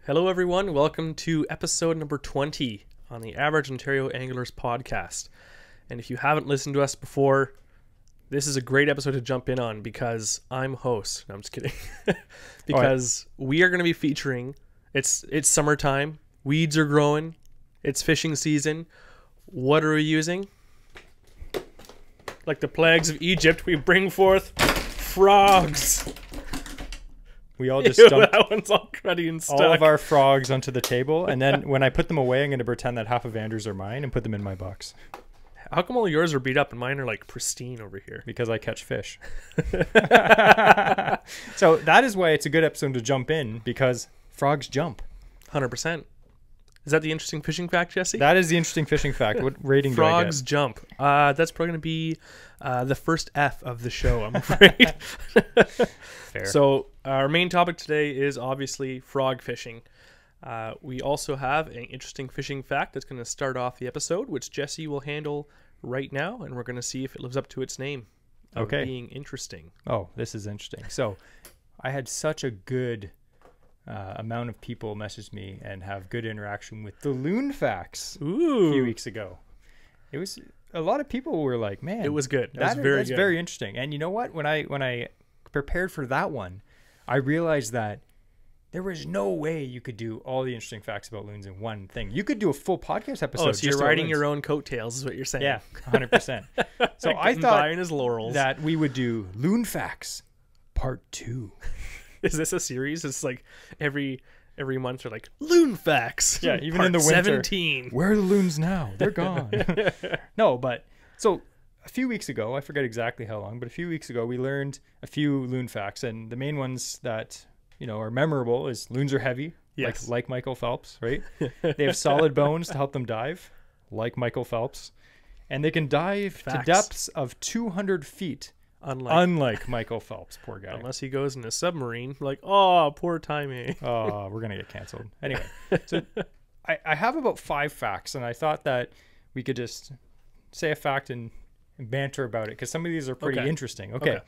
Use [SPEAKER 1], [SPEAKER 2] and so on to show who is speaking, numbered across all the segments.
[SPEAKER 1] Hello, everyone. Welcome to episode number 20 on the Average Ontario Anglers podcast. And if you haven't listened to us before, this is a great episode to jump in on because I'm host. No, I'm just kidding. Because we are going to be featuring, it's summertime, weeds are growing, it's fishing season. What are we using? Like the plagues of Egypt, we bring forth frogs.
[SPEAKER 2] We all just dumped
[SPEAKER 1] that one's all cruddy and stuck.
[SPEAKER 2] all of our frogs onto the table, and then when I put them away, I'm going to pretend that half of Andrew's are mine and put them in my box.
[SPEAKER 1] How come all yours are beat up and mine are like pristine over here?
[SPEAKER 2] Because I catch fish. So that is why it's a good episode to jump in, because frogs jump.
[SPEAKER 1] 100%. Is that the interesting fishing fact, Jesse?
[SPEAKER 2] That is the interesting fishing fact. What rating do I get?
[SPEAKER 1] Frogs jump. That's probably going to be the first F of the show, I'm afraid.
[SPEAKER 2] Fair.
[SPEAKER 1] So our main topic today is obviously frog fishing. We also have an interesting fishing fact that's going to start off the episode, which Jesse will handle right now, and we're going to see if it lives up to its name of being interesting.
[SPEAKER 2] Oh, this is interesting. So I had such a good amount of people message me and have good interaction with the loon facts a few weeks ago. It was a lot of people were like, man,
[SPEAKER 1] it was good.
[SPEAKER 2] That's
[SPEAKER 1] good.
[SPEAKER 2] very interesting. And you know what? When I prepared for that one, I realized that there was no way you could do all the interesting facts about loons in one thing. You could do a full podcast episode.
[SPEAKER 1] Oh, so you're riding your own coattails is what you're saying.
[SPEAKER 2] Yeah, 100%. So I thought
[SPEAKER 1] his laurels.
[SPEAKER 2] that we would do loon facts part 2.
[SPEAKER 1] Is this a series? It's like every month they're like loon facts.
[SPEAKER 2] Yeah, even
[SPEAKER 1] part
[SPEAKER 2] in the winter.
[SPEAKER 1] 17.
[SPEAKER 2] Where are the loons now? They're gone. No, but so a few weeks ago, I forget exactly how long, but a few weeks ago we learned a few loon facts, and the main ones that are memorable is loons are heavy,
[SPEAKER 1] yes,
[SPEAKER 2] like Michael Phelps, right? They have solid bones to help them dive, like Michael Phelps, and they can dive to depths of 200 feet. Unlike Michael Phelps, poor guy.
[SPEAKER 1] Unless he goes in a submarine, like, oh, poor timing.
[SPEAKER 2] Oh, we're gonna get canceled. Anyway, so I have about 5 facts, and I thought that we could just say a fact and banter about it, because some of these are pretty interesting. Okay.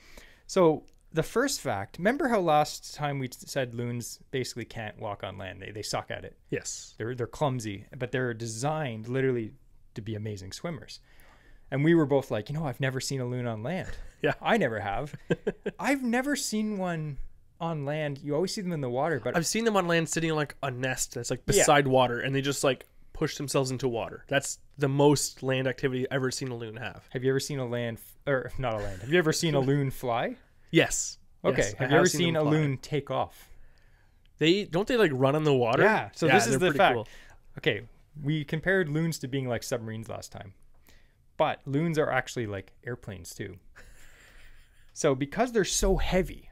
[SPEAKER 2] So the first fact, remember how last time we said loons basically can't walk on land? They suck at it.
[SPEAKER 1] Yes.
[SPEAKER 2] They're clumsy, but they're designed literally to be amazing swimmers. And we were both like, I've never seen a loon on land.
[SPEAKER 1] Yeah.
[SPEAKER 2] I never have. I've never seen one on land. You always see them in the water, but
[SPEAKER 1] I've seen them on land sitting in like a nest that's like beside water, and they just like push themselves into water. That's the most land activity I've ever seen a loon have.
[SPEAKER 2] Have you ever seen have you ever seen a loon fly?
[SPEAKER 1] Yes.
[SPEAKER 2] Okay.
[SPEAKER 1] Yes,
[SPEAKER 2] have you ever seen a loon take off?
[SPEAKER 1] Don't they like run in the water?
[SPEAKER 2] Yeah. So this is the fact.
[SPEAKER 1] Cool.
[SPEAKER 2] Okay. We compared loons to being like submarines last time, but loons are actually like airplanes too. So because they're so heavy,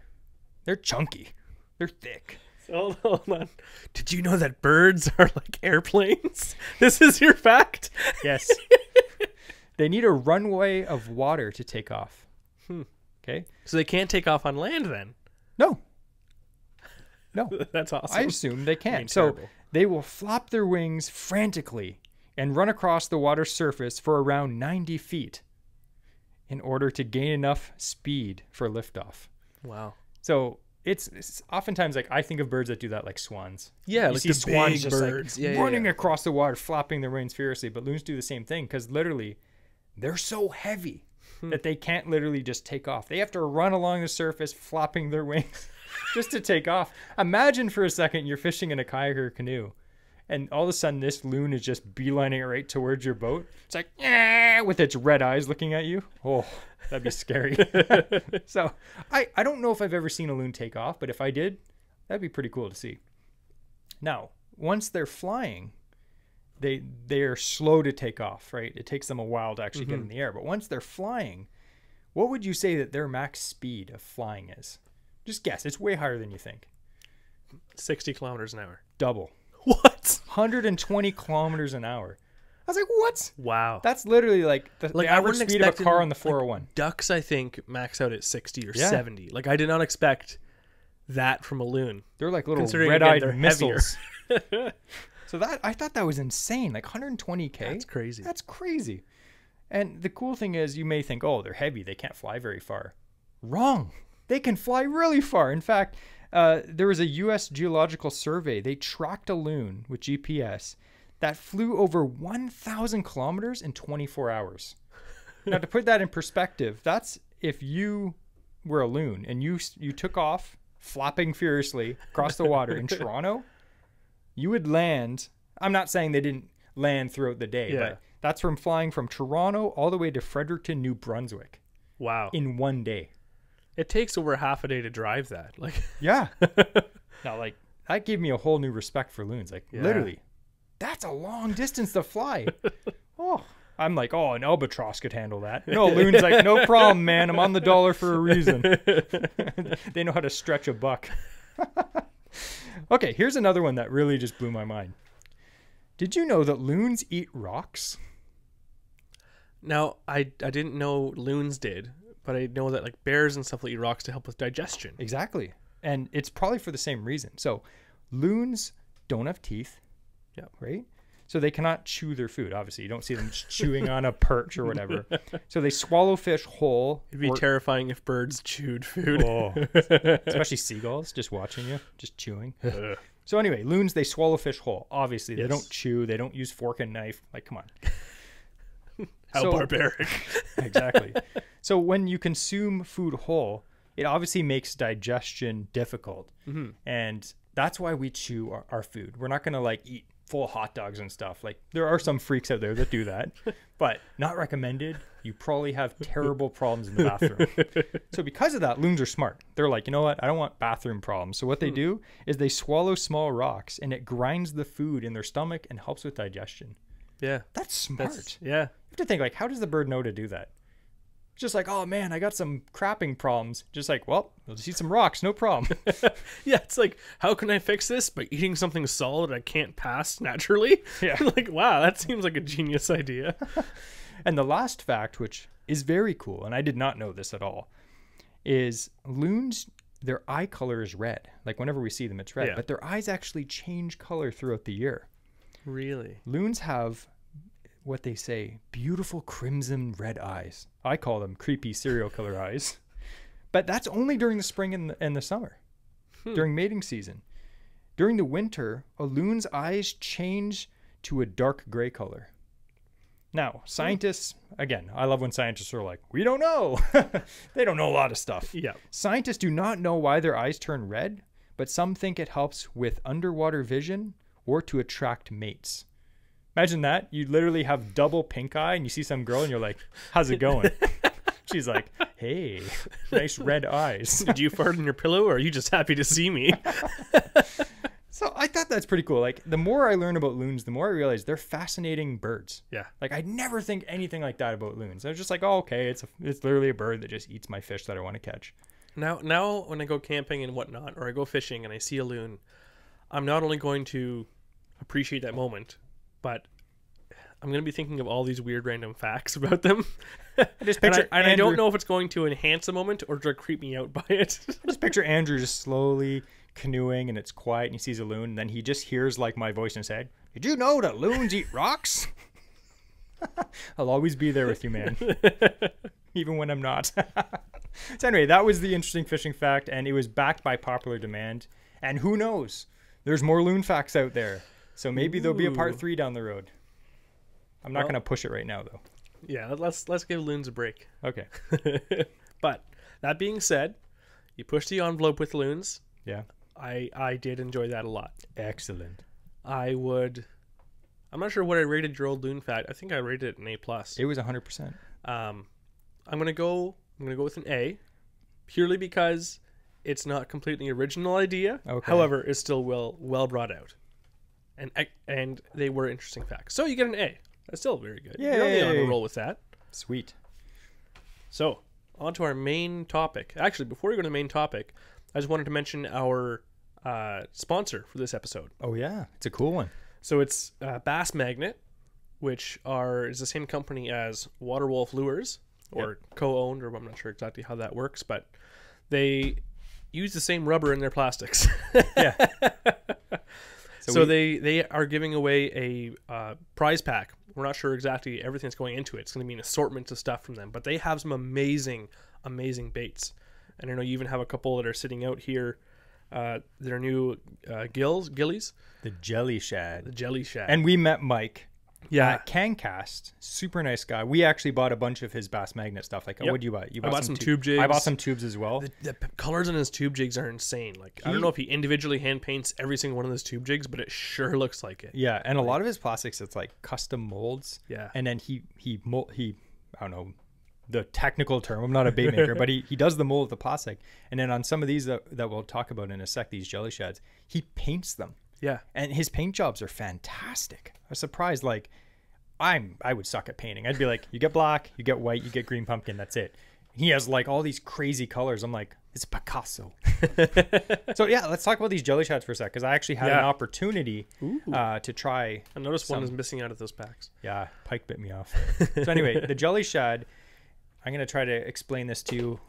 [SPEAKER 2] they're chunky, they're thick.
[SPEAKER 1] Hold on. Did you know that birds are like airplanes? This is your fact?
[SPEAKER 2] Yes. They need a runway of water to take off. Okay.
[SPEAKER 1] So they can't take off on land then?
[SPEAKER 2] No.
[SPEAKER 1] That's awesome.
[SPEAKER 2] I assume they can't. So they will flop their wings frantically and run across the water's surface for around 90 feet in order to gain enough speed for liftoff.
[SPEAKER 1] Wow.
[SPEAKER 2] So it's oftentimes like I think of birds that do that like swans.
[SPEAKER 1] Yeah,
[SPEAKER 2] you
[SPEAKER 1] like
[SPEAKER 2] see
[SPEAKER 1] the
[SPEAKER 2] swans
[SPEAKER 1] big
[SPEAKER 2] just
[SPEAKER 1] birds.
[SPEAKER 2] like running across the water, flapping their wings furiously. But loons do the same thing because literally they're so heavy that they can't literally just take off. They have to run along the surface, flapping their wings just to take off. Imagine for a second you're fishing in a kayak or canoe, and all of a sudden this loon is just beelining it right towards your boat. It's like, with its red eyes looking at you. Oh, that'd be scary. So I don't know if I've ever seen a loon take off, but if I did, that'd be pretty cool to see. Now, once they're flying, they're slow to take off, right? It takes them a while to actually get in the air. But once they're flying, what would you say that their max speed of flying is? Just guess. It's way higher than you think.
[SPEAKER 1] 60 kilometers an hour.
[SPEAKER 2] Double.
[SPEAKER 1] What?
[SPEAKER 2] 120 kilometers an hour. I was like, what?
[SPEAKER 1] Wow.
[SPEAKER 2] That's literally like the average speed of a car on the 401.
[SPEAKER 1] Like, ducks, I think, max out at 60 or 70. Like, I did not expect that from a loon.
[SPEAKER 2] They're like little red-eyed missiles.
[SPEAKER 1] Heavier.
[SPEAKER 2] So I thought that was insane. Like 120K.
[SPEAKER 1] That's crazy.
[SPEAKER 2] That's crazy. And the cool thing is you may think, oh, they're heavy. They can't fly very far. Wrong. They can fly really far. In fact, There was a U.S. Geological Survey. They tracked a loon with GPS that flew over 1,000 kilometers in 24 hours. Now, to put that in perspective, that's if you were a loon and you took off flapping furiously across the water in Toronto, you would land. I'm not saying they didn't land throughout the day, but that's from flying from Toronto all the way to Fredericton, New Brunswick.
[SPEAKER 1] Wow.
[SPEAKER 2] In one day.
[SPEAKER 1] It takes over half a day to drive that.
[SPEAKER 2] Yeah. Now, that gave me a whole new respect for loons. Literally, that's a long distance to fly. Oh, I'm like, oh, an albatross could handle that. No, loon's like, no problem, man. I'm on the dollar for a reason. They know how to stretch a buck. Okay, here's another one that really just blew my mind. Did you know that loons eat rocks?
[SPEAKER 1] Now, I didn't know loons did, but I know that bears and stuff will eat rocks to help with digestion.
[SPEAKER 2] Exactly. And it's probably for the same reason. So loons don't have teeth.
[SPEAKER 1] Yeah.
[SPEAKER 2] Right? So they cannot chew their food. Obviously, you don't see them chewing on a perch or whatever. So they swallow fish whole.
[SPEAKER 1] It'd be terrifying if birds chewed food.
[SPEAKER 2] Oh, especially seagulls just watching you, just chewing. So anyway, loons, they swallow fish whole. Obviously, they don't chew. They don't use fork and knife. Come on.
[SPEAKER 1] How barbaric.
[SPEAKER 2] Exactly. So when you consume food whole, it obviously makes digestion difficult. Mm-hmm. And that's why we chew our food. We're not going to eat full hot dogs and stuff. There are some freaks out there that do that, but not recommended. You probably have terrible problems in the bathroom. So because of that, loons are smart. They're like, you know what? I don't want bathroom problems. So what they do is they swallow small rocks and it grinds the food in their stomach and helps with digestion.
[SPEAKER 1] Yeah.
[SPEAKER 2] That's smart.
[SPEAKER 1] Yeah.
[SPEAKER 2] You have to think, how does the bird know to do that? Just oh man, I got some crapping problems. Just well, I'll just eat some rocks, no problem.
[SPEAKER 1] Yeah, it's how can I fix this? By eating something solid I can't pass naturally?
[SPEAKER 2] Yeah.
[SPEAKER 1] Wow, that seems like a genius idea.
[SPEAKER 2] And the last fact, which is very cool, and I did not know this at all, is loons, their eye color is red. Whenever we see them, it's red. Yeah. But their eyes actually change color throughout the year.
[SPEAKER 1] Really?
[SPEAKER 2] Loons have what they say, beautiful crimson red eyes. I call them creepy serial killer eyes. But that's only during the spring and the summer, during mating season. During the winter, a loon's eyes change to a dark gray color. Now, scientists, again, I love when scientists are like, we don't know. They don't know a lot of stuff.
[SPEAKER 1] Yeah.
[SPEAKER 2] Scientists do not know why their eyes turn red, but some think it helps with underwater vision or to attract mates. Imagine that. You literally have double pink eye and you see some girl and you're like, how's it going? She's like, hey, nice red eyes.
[SPEAKER 1] Did you fart in your pillow or are you just happy to see me?
[SPEAKER 2] So I thought that's pretty cool. The more I learn about loons, the more I realize they're fascinating birds.
[SPEAKER 1] Yeah.
[SPEAKER 2] I'd never think anything like that about loons. I was just oh, okay, it's literally a bird that just eats my fish that I want to catch.
[SPEAKER 1] Now when I go camping and whatnot, or I go fishing and I see a loon, I'm not only going to appreciate that moment, but I'm going to be thinking of all these weird random facts about them. I don't know if it's going to enhance the moment or to creep me out by it.
[SPEAKER 2] I just picture Andrew just slowly canoeing and it's quiet and he sees a loon and then he just hears my voice in his head. Did you know that loons eat rocks? I'll always be there with you, man. Even when I'm not. So anyway, that was the interesting fishing fact and it was backed by popular demand. And who knows? There's more loon facts out there. So maybe there'll be a part 3 down the road. I'm not going to push it right now, though.
[SPEAKER 1] Yeah, let's give loons a break.
[SPEAKER 2] Okay.
[SPEAKER 1] But that being said, you push the envelope with loons.
[SPEAKER 2] Yeah.
[SPEAKER 1] I did enjoy that a lot.
[SPEAKER 2] Excellent.
[SPEAKER 1] I'm not sure what I rated your old loon fact. I think I rated it an A+.
[SPEAKER 2] It was 100%.
[SPEAKER 1] I'm gonna go with an A, purely because it's not completely original idea.
[SPEAKER 2] Okay.
[SPEAKER 1] However, it's still well brought out, and they were interesting facts. So you get an A. That's still very good.
[SPEAKER 2] Yeah,
[SPEAKER 1] you're on a roll with that.
[SPEAKER 2] Sweet.
[SPEAKER 1] So on to our main topic. Actually, before we go to the main topic, I just wanted to mention our sponsor for this episode.
[SPEAKER 2] Oh yeah, it's a cool one.
[SPEAKER 1] So it's Bass Magnet, which is the same company as Waterwolf Lures, or co-owned, or I'm not sure exactly how that works, but they use the same rubber in their plastics.
[SPEAKER 2] Yeah.
[SPEAKER 1] So they are giving away a prize pack. We're not sure exactly everything that's going into it. It's going to be an assortment of stuff from them, but they have some amazing baits. And I know you even have a couple that are sitting out here their new gillies,
[SPEAKER 2] The jelly shad.
[SPEAKER 1] the jelly shad.
[SPEAKER 2] And we met Mike.
[SPEAKER 1] yeah,
[SPEAKER 2] At Cancast, super nice guy. We actually bought a bunch of his Bass Magnet stuff. Like,
[SPEAKER 1] Yep.
[SPEAKER 2] what did you buy? You
[SPEAKER 1] I bought some tube
[SPEAKER 2] I
[SPEAKER 1] jigs.
[SPEAKER 2] bought some tubes as well.
[SPEAKER 1] the colors on his tube jigs are insane. Like, I don't know if he individually hand paints every single one of those tube jigs, but it sure looks like it.
[SPEAKER 2] Yeah, and a lot of his plastics, it's like custom molds.
[SPEAKER 1] Yeah.
[SPEAKER 2] And then he I don't know the technical term. I'm not a bait maker, but he does the mold of the plastic. And then on some of these that we'll talk about in a sec, these jelly shads, he paints them.
[SPEAKER 1] Yeah.
[SPEAKER 2] And his paint jobs are fantastic. I was surprised. Like, I would suck at painting. I'd be like, you get black, you get white, you get green pumpkin. That's it. He has like all these crazy colors. I'm like, it's Picasso. So yeah, let's talk about these jelly shads for a sec, because I actually had an opportunity to try.
[SPEAKER 1] I noticed one is missing out of those packs.
[SPEAKER 2] Yeah, Pike bit me off. So anyway, the jelly shad, I'm going to try to explain this to you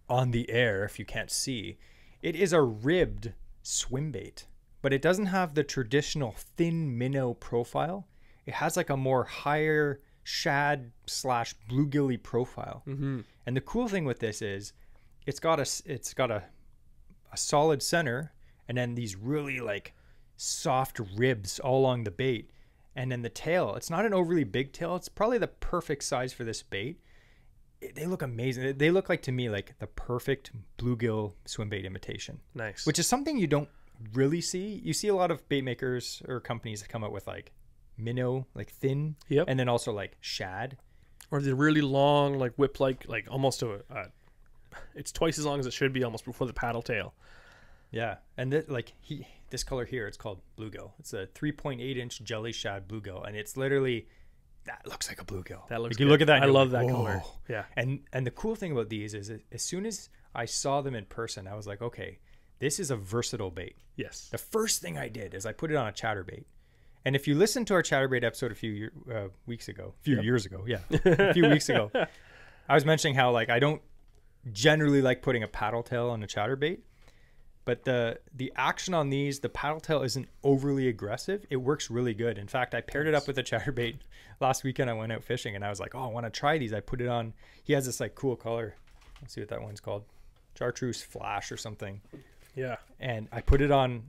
[SPEAKER 2] on the air if you can't see. It is a ribbed swim bait, but it doesn't have the traditional thin minnow profile. It has like a more higher shad / bluegilly profile.
[SPEAKER 1] Mm-hmm.
[SPEAKER 2] And the cool thing with this is it's got a solid center, and then these really like soft ribs all along the bait. And then the tail, it's not an overly big tail. It's probably the perfect size for this bait. They look amazing. They look like, to me, like the perfect bluegill swim bait imitation.
[SPEAKER 1] Nice.
[SPEAKER 2] Which is something you don't really see. You see a lot of bait makers or companies that come out with like minnow, like thin,
[SPEAKER 1] Yep.
[SPEAKER 2] and then also like shad.
[SPEAKER 1] Or the really long, like whip, like almost it's twice as long as it should be, almost before the paddle tail.
[SPEAKER 2] Yeah, and this color here, it's called bluegill. It's a 3.8-inch jelly shad bluegill, and it's literally, that looks like a bluegill.
[SPEAKER 1] That looks.
[SPEAKER 2] Like, you look at that, and
[SPEAKER 1] I
[SPEAKER 2] you're
[SPEAKER 1] love
[SPEAKER 2] like,
[SPEAKER 1] that
[SPEAKER 2] whoa.
[SPEAKER 1] color. Yeah.
[SPEAKER 2] And the cool thing about these is, as soon as I saw them in person, I was like, okay, this is a versatile bait.
[SPEAKER 1] Yes.
[SPEAKER 2] The first thing I did is I put it on a chatterbait. And if you listen to our chatterbait episode a few weeks ago, a few weeks ago, I was mentioning how like I don't generally like putting a paddle tail on a chatterbait, but the action on these, the paddle tail isn't overly aggressive. It works really good. In fact, I paired it up with a chatterbait last weekend. I went out fishing and I was like, oh, I want to try these. I put it on. He has this like cool color. Let's see what that one's called. Chartreuse Flash or something.
[SPEAKER 1] Yeah.
[SPEAKER 2] And I put it on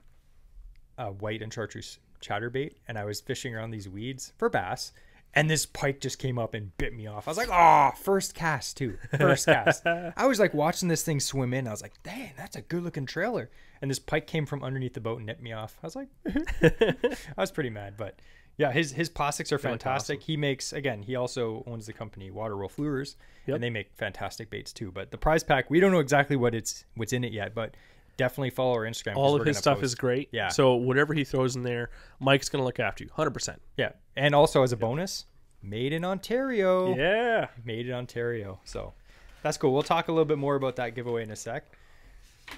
[SPEAKER 2] a white and chartreuse chatterbait, and I was fishing around these weeds for bass, and this pike just came up and bit me off. I was like, oh, first cast. I was like watching this thing swim in. I was like, dang, that's a good looking trailer. And this pike came from underneath the boat and nipped me off. I was like, I was pretty mad. But yeah, his plastics are fantastic.
[SPEAKER 1] Awesome.
[SPEAKER 2] He makes, again, he also owns the company Water Wolf Lures,
[SPEAKER 1] Yep.
[SPEAKER 2] and they make fantastic baits too. But the prize pack, we don't know exactly what's in it yet, but definitely follow our Instagram.
[SPEAKER 1] All of his stuff is great.
[SPEAKER 2] Yeah.
[SPEAKER 1] So whatever he throws in there, Mike's gonna look after you, 100%.
[SPEAKER 2] Yeah. And also as a bonus, made in Ontario.
[SPEAKER 1] Yeah.
[SPEAKER 2] Made in Ontario. So that's cool. We'll talk a little bit more about that giveaway in a sec.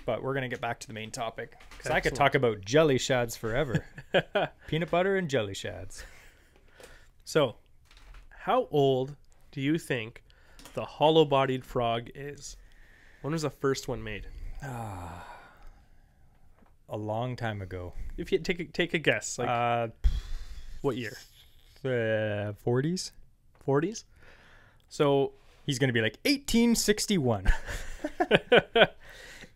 [SPEAKER 2] But we're going to get back to the main topic, because I could talk about jelly shads forever. Peanut butter and jelly shads.
[SPEAKER 1] So, how old do you think the hollow-bodied frog is? When was the first one made?
[SPEAKER 2] A long time ago.
[SPEAKER 1] If you take a guess, like what year?
[SPEAKER 2] 40s.
[SPEAKER 1] 40s. So
[SPEAKER 2] He's going to be like 1861.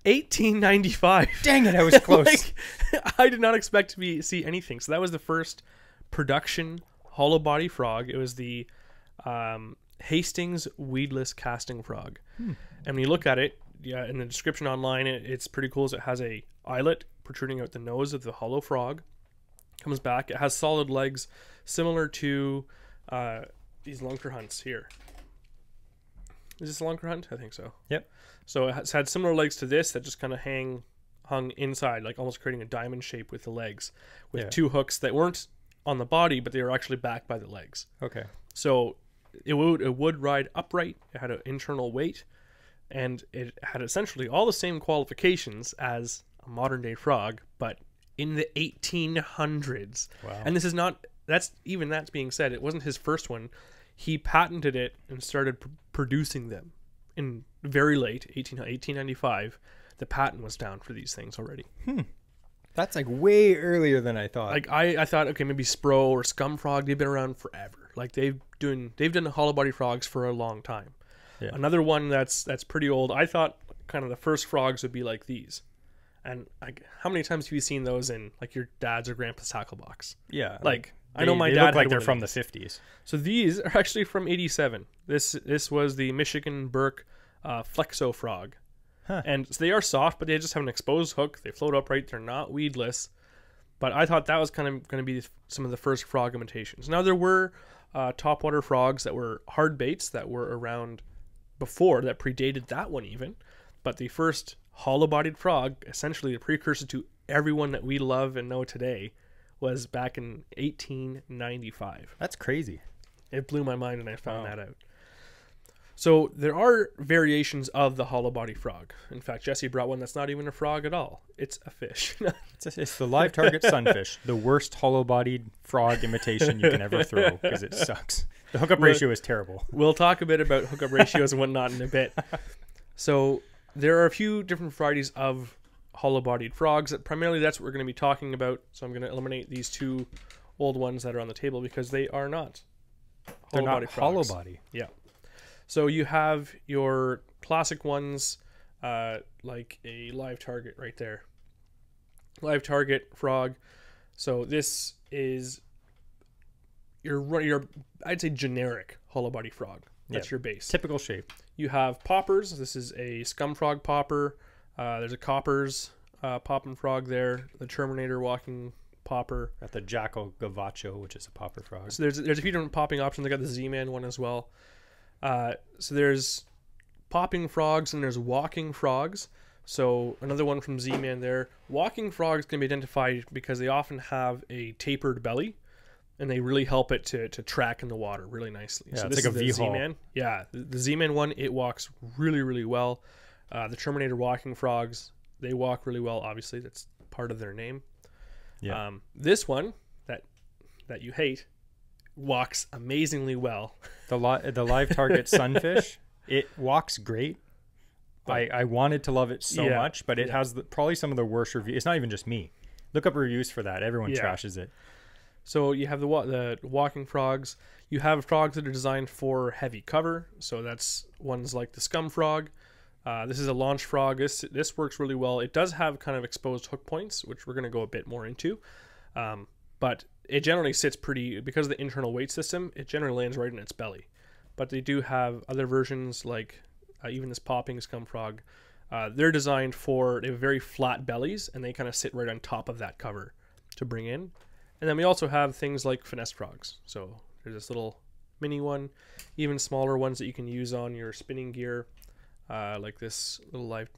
[SPEAKER 1] 1895.
[SPEAKER 2] Dang it, I was close.
[SPEAKER 1] Like, I did not expect to see anything. So that was the first production hollow body frog. It was the Hastings weedless casting frog. And when you look at it, yeah, in the description online, it's pretty cool. It has a eyelet protruding out the nose of the hollow frog. Comes back. It has solid legs, similar to these lunker hunts here. Is this a lunker hunt? I think so.
[SPEAKER 2] Yep.
[SPEAKER 1] So it's had similar legs to this that just kind of hung inside, like almost creating a diamond shape with the legs, with two hooks that weren't on the body, but they were actually backed by the legs.
[SPEAKER 2] Okay.
[SPEAKER 1] So it would ride upright. It had an internal weight, and it had essentially all the same qualifications as a modern day frog, but in the 1800s.
[SPEAKER 2] Wow.
[SPEAKER 1] And this is not, that's being said, it wasn't his first one. He patented it and started producing them in very late 1895. The patent was down for these things already.
[SPEAKER 2] That's like way earlier than I thought.
[SPEAKER 1] Like I thought, okay, maybe Spro or Scum Frog, they've been around forever. Like they've done hollow body frogs for a long time.
[SPEAKER 2] Yeah.
[SPEAKER 1] Another one that's pretty old. I thought kind of the first frogs would be like these. And like, how many times have you seen those in like your dad's or grandpa's tackle box?
[SPEAKER 2] Yeah.
[SPEAKER 1] Like I know my
[SPEAKER 2] they
[SPEAKER 1] dad
[SPEAKER 2] look like
[SPEAKER 1] had
[SPEAKER 2] they're
[SPEAKER 1] one of
[SPEAKER 2] from the
[SPEAKER 1] these.
[SPEAKER 2] 50s.
[SPEAKER 1] So these are actually from '87. This was the Michigan Burke Flexo Frog.
[SPEAKER 2] Huh.
[SPEAKER 1] And so they are soft, but they just have an exposed hook. They float upright. They're not weedless. But I thought that was kind of going to be some of the first frog imitations. Now, there were topwater frogs that were hard baits that were around before, that predated that one even. But the first hollow-bodied frog, essentially the precursor to everyone that we love and know today, was back in 1895.
[SPEAKER 2] That's crazy.
[SPEAKER 1] It blew my mind when I found
[SPEAKER 2] Wow.
[SPEAKER 1] that out. So there are variations of the hollow body frog. In fact, Jesse brought one that's not even a frog at all. It's a fish.
[SPEAKER 2] It's the live target sunfish, the worst hollow-bodied frog imitation you can ever throw because it sucks. The hookup ratio is terrible.
[SPEAKER 1] We'll talk a bit about hookup ratios and whatnot in a bit. So there are a few different varieties of hollow-bodied frogs. Primarily, that's what we're going to be talking about. So I'm going to eliminate these two old ones that are on the table because they are not
[SPEAKER 2] They're not
[SPEAKER 1] frogs.
[SPEAKER 2] hollow body.
[SPEAKER 1] Yeah. So you have your classic ones, like a live target right there. Live target frog. So this is your I'd say generic hollow body frog. That's your base.
[SPEAKER 2] Typical shape.
[SPEAKER 1] You have poppers. This is a scum frog popper. There's a coppers popping frog there. The Terminator walking popper.
[SPEAKER 2] Got the jackal gavacho, which is a popper frog.
[SPEAKER 1] So there's a few different popping options. I got the Z-Man one as well. So there's popping frogs and there's walking frogs. So another one from Z-Man there. Walking frogs can be identified because they often have a tapered belly, and they really help it to track in the water really nicely.
[SPEAKER 2] Yeah,
[SPEAKER 1] so
[SPEAKER 2] it's
[SPEAKER 1] this
[SPEAKER 2] like a
[SPEAKER 1] is the
[SPEAKER 2] V-haul.
[SPEAKER 1] Z-Man. Yeah, the Z-Man one, it walks really, really well. The Terminator walking frogs, they walk really well. Obviously, that's part of their name.
[SPEAKER 2] Yeah.
[SPEAKER 1] This one that you hate walks amazingly well.
[SPEAKER 2] The live target sunfish, it walks great. I wanted to love it so
[SPEAKER 1] Yeah,
[SPEAKER 2] much, but it has probably some of the worst reviews. It's not even just me. Look up reviews for that. Everyone
[SPEAKER 1] Yeah.
[SPEAKER 2] trashes it.
[SPEAKER 1] So you have the walking frogs. You have frogs that are designed for heavy cover. So that's ones like the scum frog. This is a launch frog. This works really well. It does have kind of exposed hook points, which we're going to go a bit more into. But it generally sits pretty, because of the internal weight system, it generally lands right in its belly. But they do have other versions like even this popping scum frog. They're designed they have very flat bellies, and they kind of sit right on top of that cover to bring in. And then we also have things like finesse frogs. So there's this little mini one, even smaller ones that you can use on your spinning gear, like this little live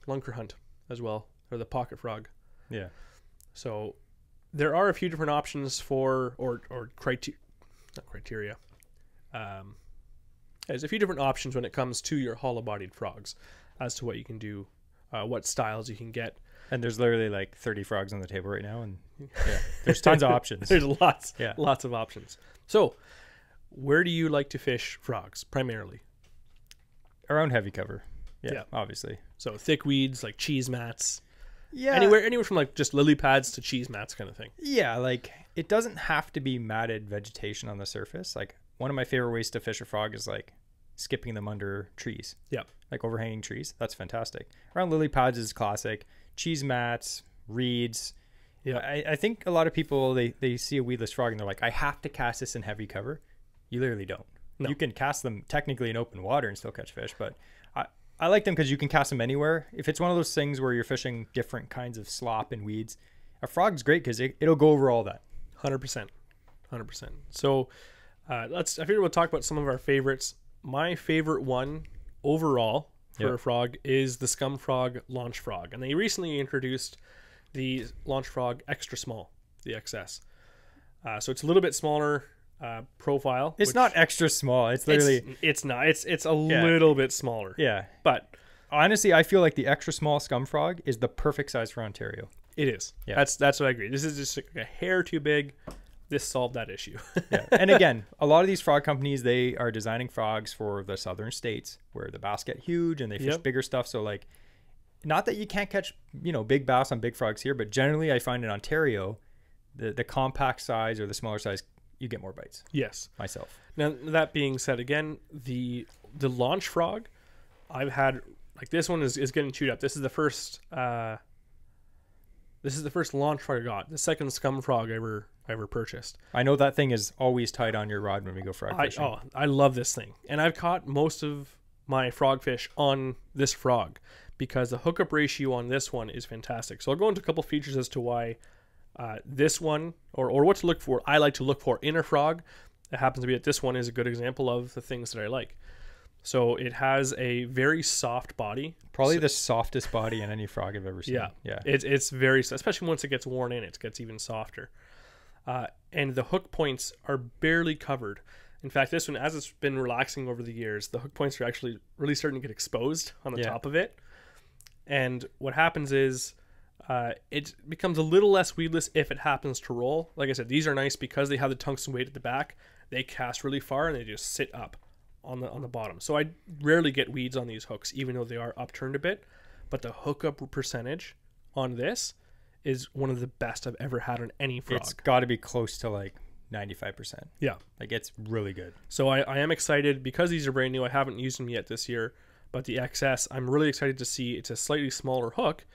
[SPEAKER 1] lunker hunt as well, or the pocket frog.
[SPEAKER 2] Yeah.
[SPEAKER 1] So there are a few different options for, or criteria. There's a few different options when it comes to your hollow-bodied frogs as to what you can do, what styles you can get.
[SPEAKER 2] And there's literally like 30 frogs on the table right now, and yeah, there's tons of options.
[SPEAKER 1] There's lots
[SPEAKER 2] Yeah.
[SPEAKER 1] of options. So where do you like to fish frogs primarily?
[SPEAKER 2] Around heavy cover.
[SPEAKER 1] Yeah.
[SPEAKER 2] Yeah, obviously.
[SPEAKER 1] So thick weeds like cheese mats,
[SPEAKER 2] Yeah.
[SPEAKER 1] anywhere from like just lily pads to cheese mats kind of thing.
[SPEAKER 2] Yeah, like it doesn't have to be matted vegetation on the surface. Like one of my favorite ways to fish a frog is like skipping them under trees.
[SPEAKER 1] Yeah.
[SPEAKER 2] Like overhanging trees. That's fantastic. Around lily pads is classic. Cheese mats, reeds.
[SPEAKER 1] Yeah.
[SPEAKER 2] I think a lot of people, they see a weedless frog and they're like, I have to cast this in heavy cover. You literally don't.
[SPEAKER 1] No.
[SPEAKER 2] You can cast them technically in open water and still catch fish, but I like them because you can cast them anywhere. If it's one of those things where you're fishing different kinds of slop and weeds, a frog's great because it'll go over all that.
[SPEAKER 1] 100%. So I figured we'll talk about some of our favorites. My favorite one overall for a frog is the scum frog launch frog. And they recently introduced the launch frog extra small, the XS. So it's a little bit smaller profile.
[SPEAKER 2] It's not extra small. It's literally...
[SPEAKER 1] It's not. It's a little bit smaller.
[SPEAKER 2] Yeah.
[SPEAKER 1] But
[SPEAKER 2] honestly, I feel like the extra small scum frog is the perfect size for Ontario.
[SPEAKER 1] it is.
[SPEAKER 2] Yeah.
[SPEAKER 1] That's what I agree. This is just a hair too big. This solved that issue.
[SPEAKER 2] Yeah. And again, a lot of these frog companies, they are designing frogs for the southern states where the bass get huge and they fish bigger stuff. So like, not that you can't catch, big bass on big frogs here, but generally I find in Ontario, the compact size or the smaller size, you get more bites.
[SPEAKER 1] Yes.
[SPEAKER 2] Myself.
[SPEAKER 1] Now that being said, again, the launch frog, I've had Like this one is getting chewed up. This is the first launch frog I got. The second scum frog I ever purchased.
[SPEAKER 2] I know that thing is always tied on your rod when we go frog fishing.
[SPEAKER 1] I love this thing. And I've caught most of my frog fish on this frog because the hookup ratio on this one is fantastic. So I'll go into a couple features as to why this one or what to look for. I like to look for in a frog. It happens to be that this one is a good example of the things that I like. So it has a very soft body.
[SPEAKER 2] Probably the softest body in any frog I've ever seen.
[SPEAKER 1] Yeah. It's very, especially once it gets worn in, it gets even softer. And the hook points are barely covered. In fact, this one, as it's been relaxing over the years, the hook points are actually really starting to get exposed on the top of it. And what happens is it becomes a little less weedless if it happens to roll. Like I said, these are nice because they have the tungsten weight at the back. They cast really far and they just sit up on the bottom. So I rarely get weeds on these hooks, even though they are upturned a bit. But the hookup percentage on this is one of the best I've ever had on any frog.
[SPEAKER 2] It's got to be close to like 95%.
[SPEAKER 1] Yeah.
[SPEAKER 2] Like it's really good.
[SPEAKER 1] So I am excited because these are brand new. I haven't used them yet this year, but the XS, I'm really excited to see. It's a slightly smaller hook,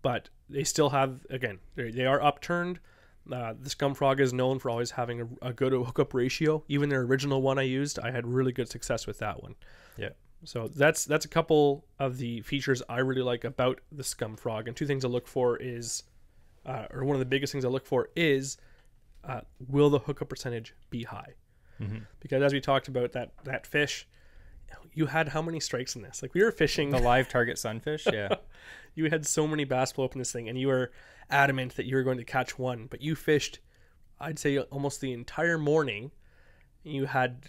[SPEAKER 1] but they still have, again, they are upturned. The scum frog is known for always having a good hookup ratio. Even their original one I used, I had really good success with that one.
[SPEAKER 2] Yeah.
[SPEAKER 1] So that's a couple of the features I really like about the scum frog. And two things I look for is, or one of the biggest things I look for is, will the hookup percentage be high? Mm-hmm. Because as we talked about that fish, you had how many strikes in this? Like we were fishing
[SPEAKER 2] the live target sunfish. Yeah.
[SPEAKER 1] You had so many bass blow up in this thing, and you were adamant that you were going to catch one, but you fished, I'd say, almost the entire morning. You had,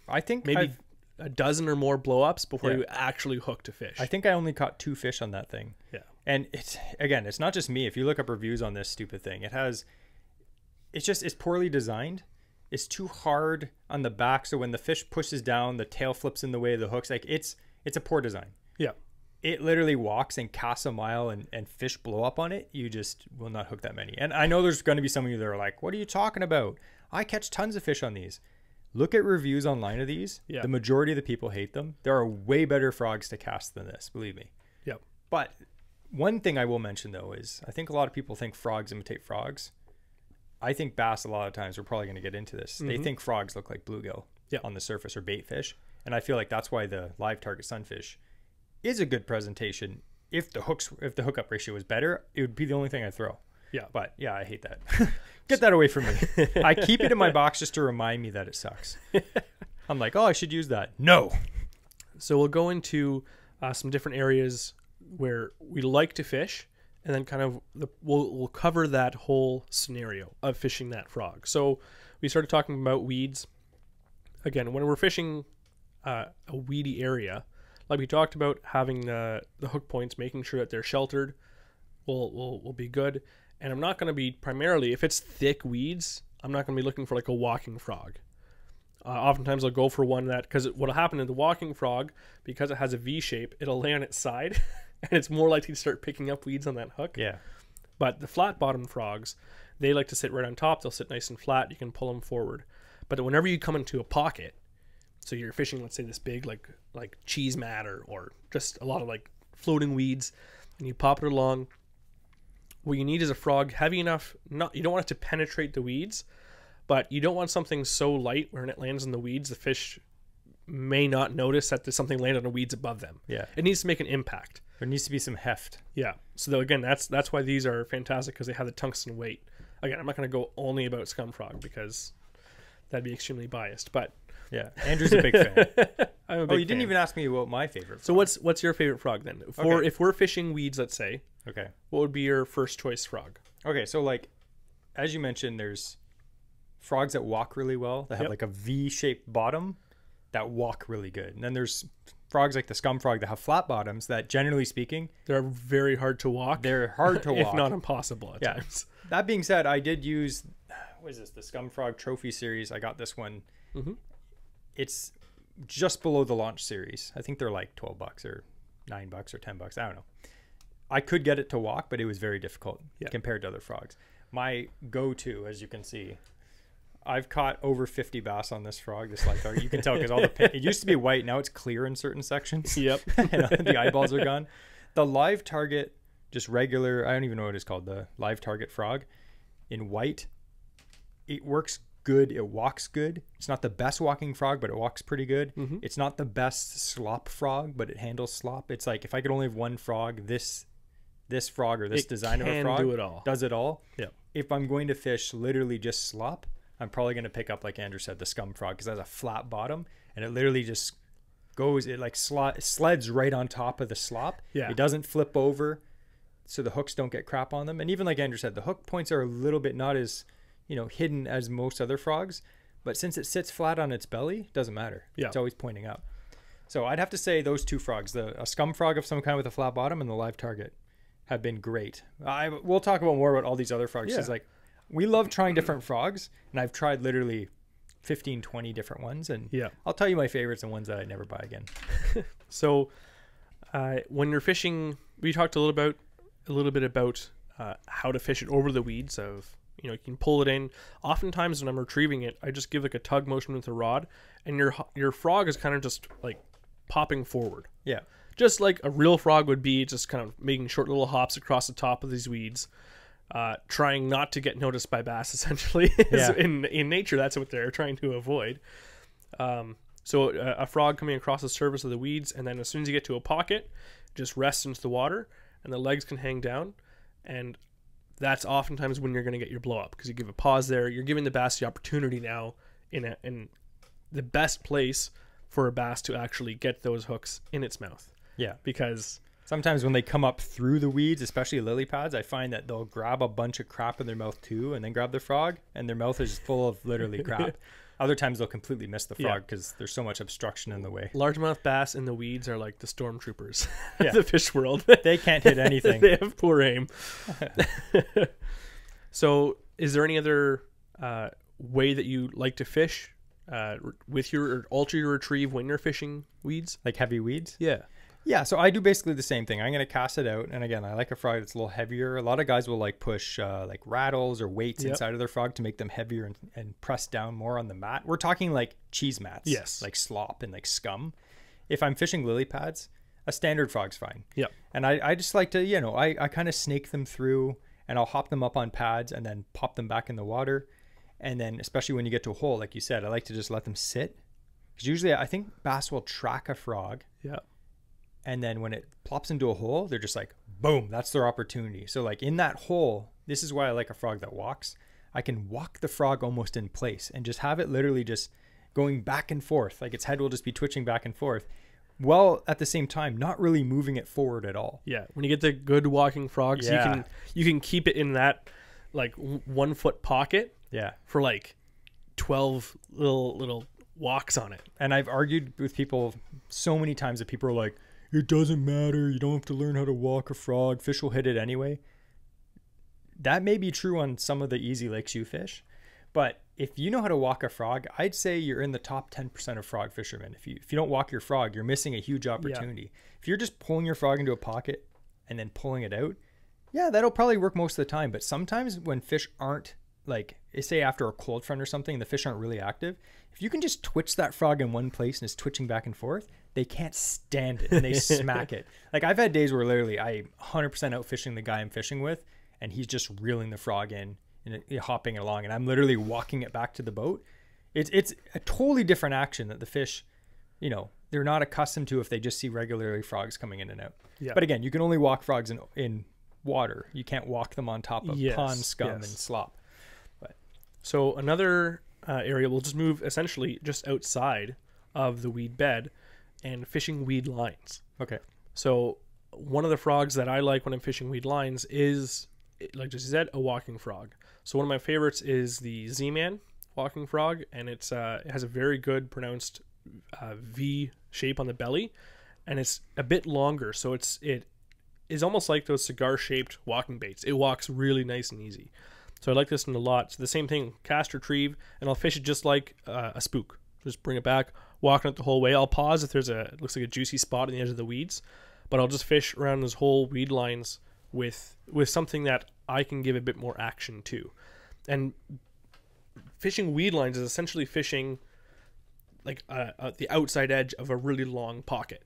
[SPEAKER 2] I think,
[SPEAKER 1] maybe a dozen or more blow ups before you actually hooked a fish.
[SPEAKER 2] I think I only caught 2 fish on that thing.
[SPEAKER 1] Yeah.
[SPEAKER 2] And it's not just me. If you look up reviews on this stupid thing, it's poorly designed. It's too hard on the back, so when the fish pushes down, the tail flips in the way of the hooks. Like it's a poor design.
[SPEAKER 1] Yeah.
[SPEAKER 2] It literally walks and casts a mile and fish blow up on it. You just will not hook that many. And I know there's going to be some of you that are like, what are you talking about? I catch tons of fish on these. Look at reviews online of these. Yeah. The majority of the people hate them. There are way better frogs to cast than this, believe me.
[SPEAKER 1] Yeah.
[SPEAKER 2] But one thing I will mention, though, is I think a lot of people think frogs imitate frogs. I think bass, a lot of times, we're probably going to get into this. Mm-hmm. They think frogs look like bluegill on the surface or bait fish. And I feel like that's why the live target sunfish is a good presentation. If the hookup ratio was better, it would be the only thing I'd throw.
[SPEAKER 1] Yeah.
[SPEAKER 2] But yeah, I hate that. Get that away from me. I keep it in my box just to remind me that it sucks. I'm like, oh, I should use that. No.
[SPEAKER 1] So we'll go into some different areas where we like to fish, and then kind of we'll cover that whole scenario of fishing that frog. So we started talking about weeds. Again, when we're fishing a weedy area, like we talked about, having the hook points, making sure that they're sheltered will be good. And I'm not going to be primarily, if it's thick weeds, I'm not going to be looking for like a walking frog. Oftentimes I'll go for one that, because what'll happen in the walking frog, because it has a V shape, it'll lay on its side and it's more likely to start picking up weeds on that hook.
[SPEAKER 2] Yeah. But
[SPEAKER 1] the flat bottom frogs, they like to sit right on top. They'll sit nice and flat. You can pull them forward. But whenever you come into a pocket, so you're fishing, let's say this big like cheese mat or just a lot of like floating weeds, and you pop it along, what you need is a frog heavy enough, you don't want it to penetrate the weeds, but you don't want something so light when it lands in the weeds, the fish may not notice that there's something landed on the weeds above them.
[SPEAKER 2] Yeah.
[SPEAKER 1] It needs to make an impact.
[SPEAKER 2] There needs to be some heft.
[SPEAKER 1] Yeah. So again, that's why these are fantastic, because they have the tungsten weight. Again, I'm not going to go only about scum frog because that'd be extremely biased, but
[SPEAKER 2] yeah, Andrew's a big fan.
[SPEAKER 1] I'm a big
[SPEAKER 2] you didn't even ask me about my favorite
[SPEAKER 1] frog. So what's your favorite frog then? If we're fishing weeds, let's say,
[SPEAKER 2] okay,
[SPEAKER 1] what would be your first choice frog?
[SPEAKER 2] Okay, so like as you mentioned, there's frogs that walk really well, that have like a V-shaped bottom, that walk really good. And then there's frogs like the scum frog that have flat bottoms that, generally speaking,
[SPEAKER 1] they're very hard to walk.
[SPEAKER 2] They're hard to walk.
[SPEAKER 1] If not impossible at times.
[SPEAKER 2] That being said, I did use, what is this, the Scum Frog Trophy Series. I got this one. Mm-hmm. It's just below the launch series. I think they're like $12 or $9 or $10. I don't know. I could get it to walk, but it was very difficult compared to other frogs. My go-to, as you can see, I've caught over 50 bass on this frog, this live target. You can tell because all the pin, it used to be white, now it's clear in certain sections.
[SPEAKER 1] Yep.
[SPEAKER 2] And the eyeballs are gone. The live target, just regular, I don't even know what it's called, the live target frog in white, it works good. It walks good. It's not the best walking frog, but it walks pretty good. It's not the best slop frog, but it handles slop. It's like if I could only have one frog, this frog or this design of a frog
[SPEAKER 1] do it all.
[SPEAKER 2] does it all.
[SPEAKER 1] Yeah.
[SPEAKER 2] If I'm going to fish literally just slop, I'm probably going to pick up, like Andrew said, the scum frog because it has a flat bottom and it literally just goes, it like sleds right on top of the slop.
[SPEAKER 1] Yeah.
[SPEAKER 2] It doesn't flip over, so the hooks don't get crap on them. And even like Andrew said, the hook points are a little bit not as, hidden as most other frogs, but since it sits flat on its belly, it doesn't matter.
[SPEAKER 1] Yeah.
[SPEAKER 2] It's always pointing up. So I'd have to say those two frogs, a scum frog of some kind with a flat bottom and the live target, have been great. We'll talk about more about all these other frogs.
[SPEAKER 1] Yeah.
[SPEAKER 2] Like we love trying different frogs, and I've tried literally 15, 20 different ones, and
[SPEAKER 1] Yeah.
[SPEAKER 2] I'll tell you my favorites and ones that I never buy again.
[SPEAKER 1] So when you're fishing, we talked a little bit about how to fish it over the weeds. Of you can pull it in. Oftentimes when I'm retrieving it, I just give like a tug motion with the rod, and your frog is kind of just like popping forward,
[SPEAKER 2] Yeah.
[SPEAKER 1] just like a real frog would be, just kind of making short little hops across the top of these weeds, trying not to get noticed by bass. Essentially,
[SPEAKER 2] Yeah.
[SPEAKER 1] in nature, that's what they're trying to avoid. So a frog coming across the surface of the weeds, and then as soon as you get to a pocket, just rests into the water, and the legs can hang down, and that's oftentimes when you're going to get your blow up, because you give a pause there. You're giving the bass the opportunity now in the best place for a bass to actually get those hooks in its mouth.
[SPEAKER 2] Yeah.
[SPEAKER 1] Because
[SPEAKER 2] Sometimes when they come up through the weeds, especially lily pads, I find that they'll grab a bunch of crap in their mouth too, and then grab the frog, and their mouth is full of literally crap. Other times they'll completely miss the frog because there's so much obstruction in the way.
[SPEAKER 1] largemouth bass in the weeds are like the stormtroopers
[SPEAKER 2] Yeah.
[SPEAKER 1] of the fish world.
[SPEAKER 2] They can't hit anything.
[SPEAKER 1] They have poor aim. So is there any other way that you like to fish with or alter your retrieve when you're fishing weeds?
[SPEAKER 2] Like heavy weeds?
[SPEAKER 1] Yeah.
[SPEAKER 2] Yeah, so I do basically the same thing. I'm going to cast it out. And again, I like a frog that's a little heavier. A lot of guys will like push like rattles or weights inside of their frog to make them heavier and press down more on the mat. We're talking like cheese mats.
[SPEAKER 1] Yes.
[SPEAKER 2] Like slop and like scum. If I'm fishing lily pads, a standard frog's fine.
[SPEAKER 1] Yeah.
[SPEAKER 2] And I just like to, I kind of snake them through, and I'll hop them up on pads and then pop them back in the water. And then especially when you get to a hole, like you said, I like to just let them sit. Because usually I think bass will track a frog.
[SPEAKER 1] Yeah.
[SPEAKER 2] And then when it plops into a hole, they're just like, boom, that's their opportunity. So like in that hole, this is why I like a frog that walks. I can walk the frog almost in place and just have it literally just going back and forth. Like its head will just be twitching back and forth. Well, at the same time, not really moving it forward at all.
[SPEAKER 1] Yeah. When you get the good walking frogs, you can keep it in that like 1 foot pocket
[SPEAKER 2] Yeah.
[SPEAKER 1] for like 12 little walks on it.
[SPEAKER 2] And I've argued with people so many times that people are like, it doesn't matter. You don't have to learn how to walk a frog. Fish will hit it anyway. That may be true on some of the easy lakes you fish. But if you know how to walk a frog, I'd say you're in the top 10% of frog fishermen. If you don't walk your frog, you're missing a huge opportunity. Yeah. If you're just pulling your frog into a pocket and then pulling it out, yeah, that'll probably work most of the time. But sometimes when fish aren't, like, say after a cold front or something, the fish aren't really active, if you can just twitch that frog in one place and it's twitching back and forth, they can't stand it and they smack it. Like I've had days where literally I 100% out fishing the guy I'm fishing with, and he's just reeling the frog in and hopping it along, and I'm literally walking it back to the boat. It's a totally different action that the fish, they're not accustomed to if they just see regularly frogs coming in and out. Yeah. But again, you can only walk frogs in water. You can't walk them on top of pond scum and slop.
[SPEAKER 1] So another area, we'll just move essentially just outside of the weed bed and fishing weed lines.
[SPEAKER 2] Okay.
[SPEAKER 1] So one of the frogs that I like when I'm fishing weed lines is, like just said, a walking frog. So one of my favorites is the Z-Man walking frog, and it has a very good pronounced V shape on the belly, and it's a bit longer. So it is almost like those cigar-shaped walking baits. It walks really nice and easy. So I like this one a lot. So the same thing, cast, retrieve, and I'll fish it just like a spook. Just bring it back, walking it the whole way. I'll pause if it looks like a juicy spot on the edge of the weeds, but I'll just fish around those whole weed lines with something that I can give a bit more action to. And fishing weed lines is essentially fishing like the outside edge of a really long pocket.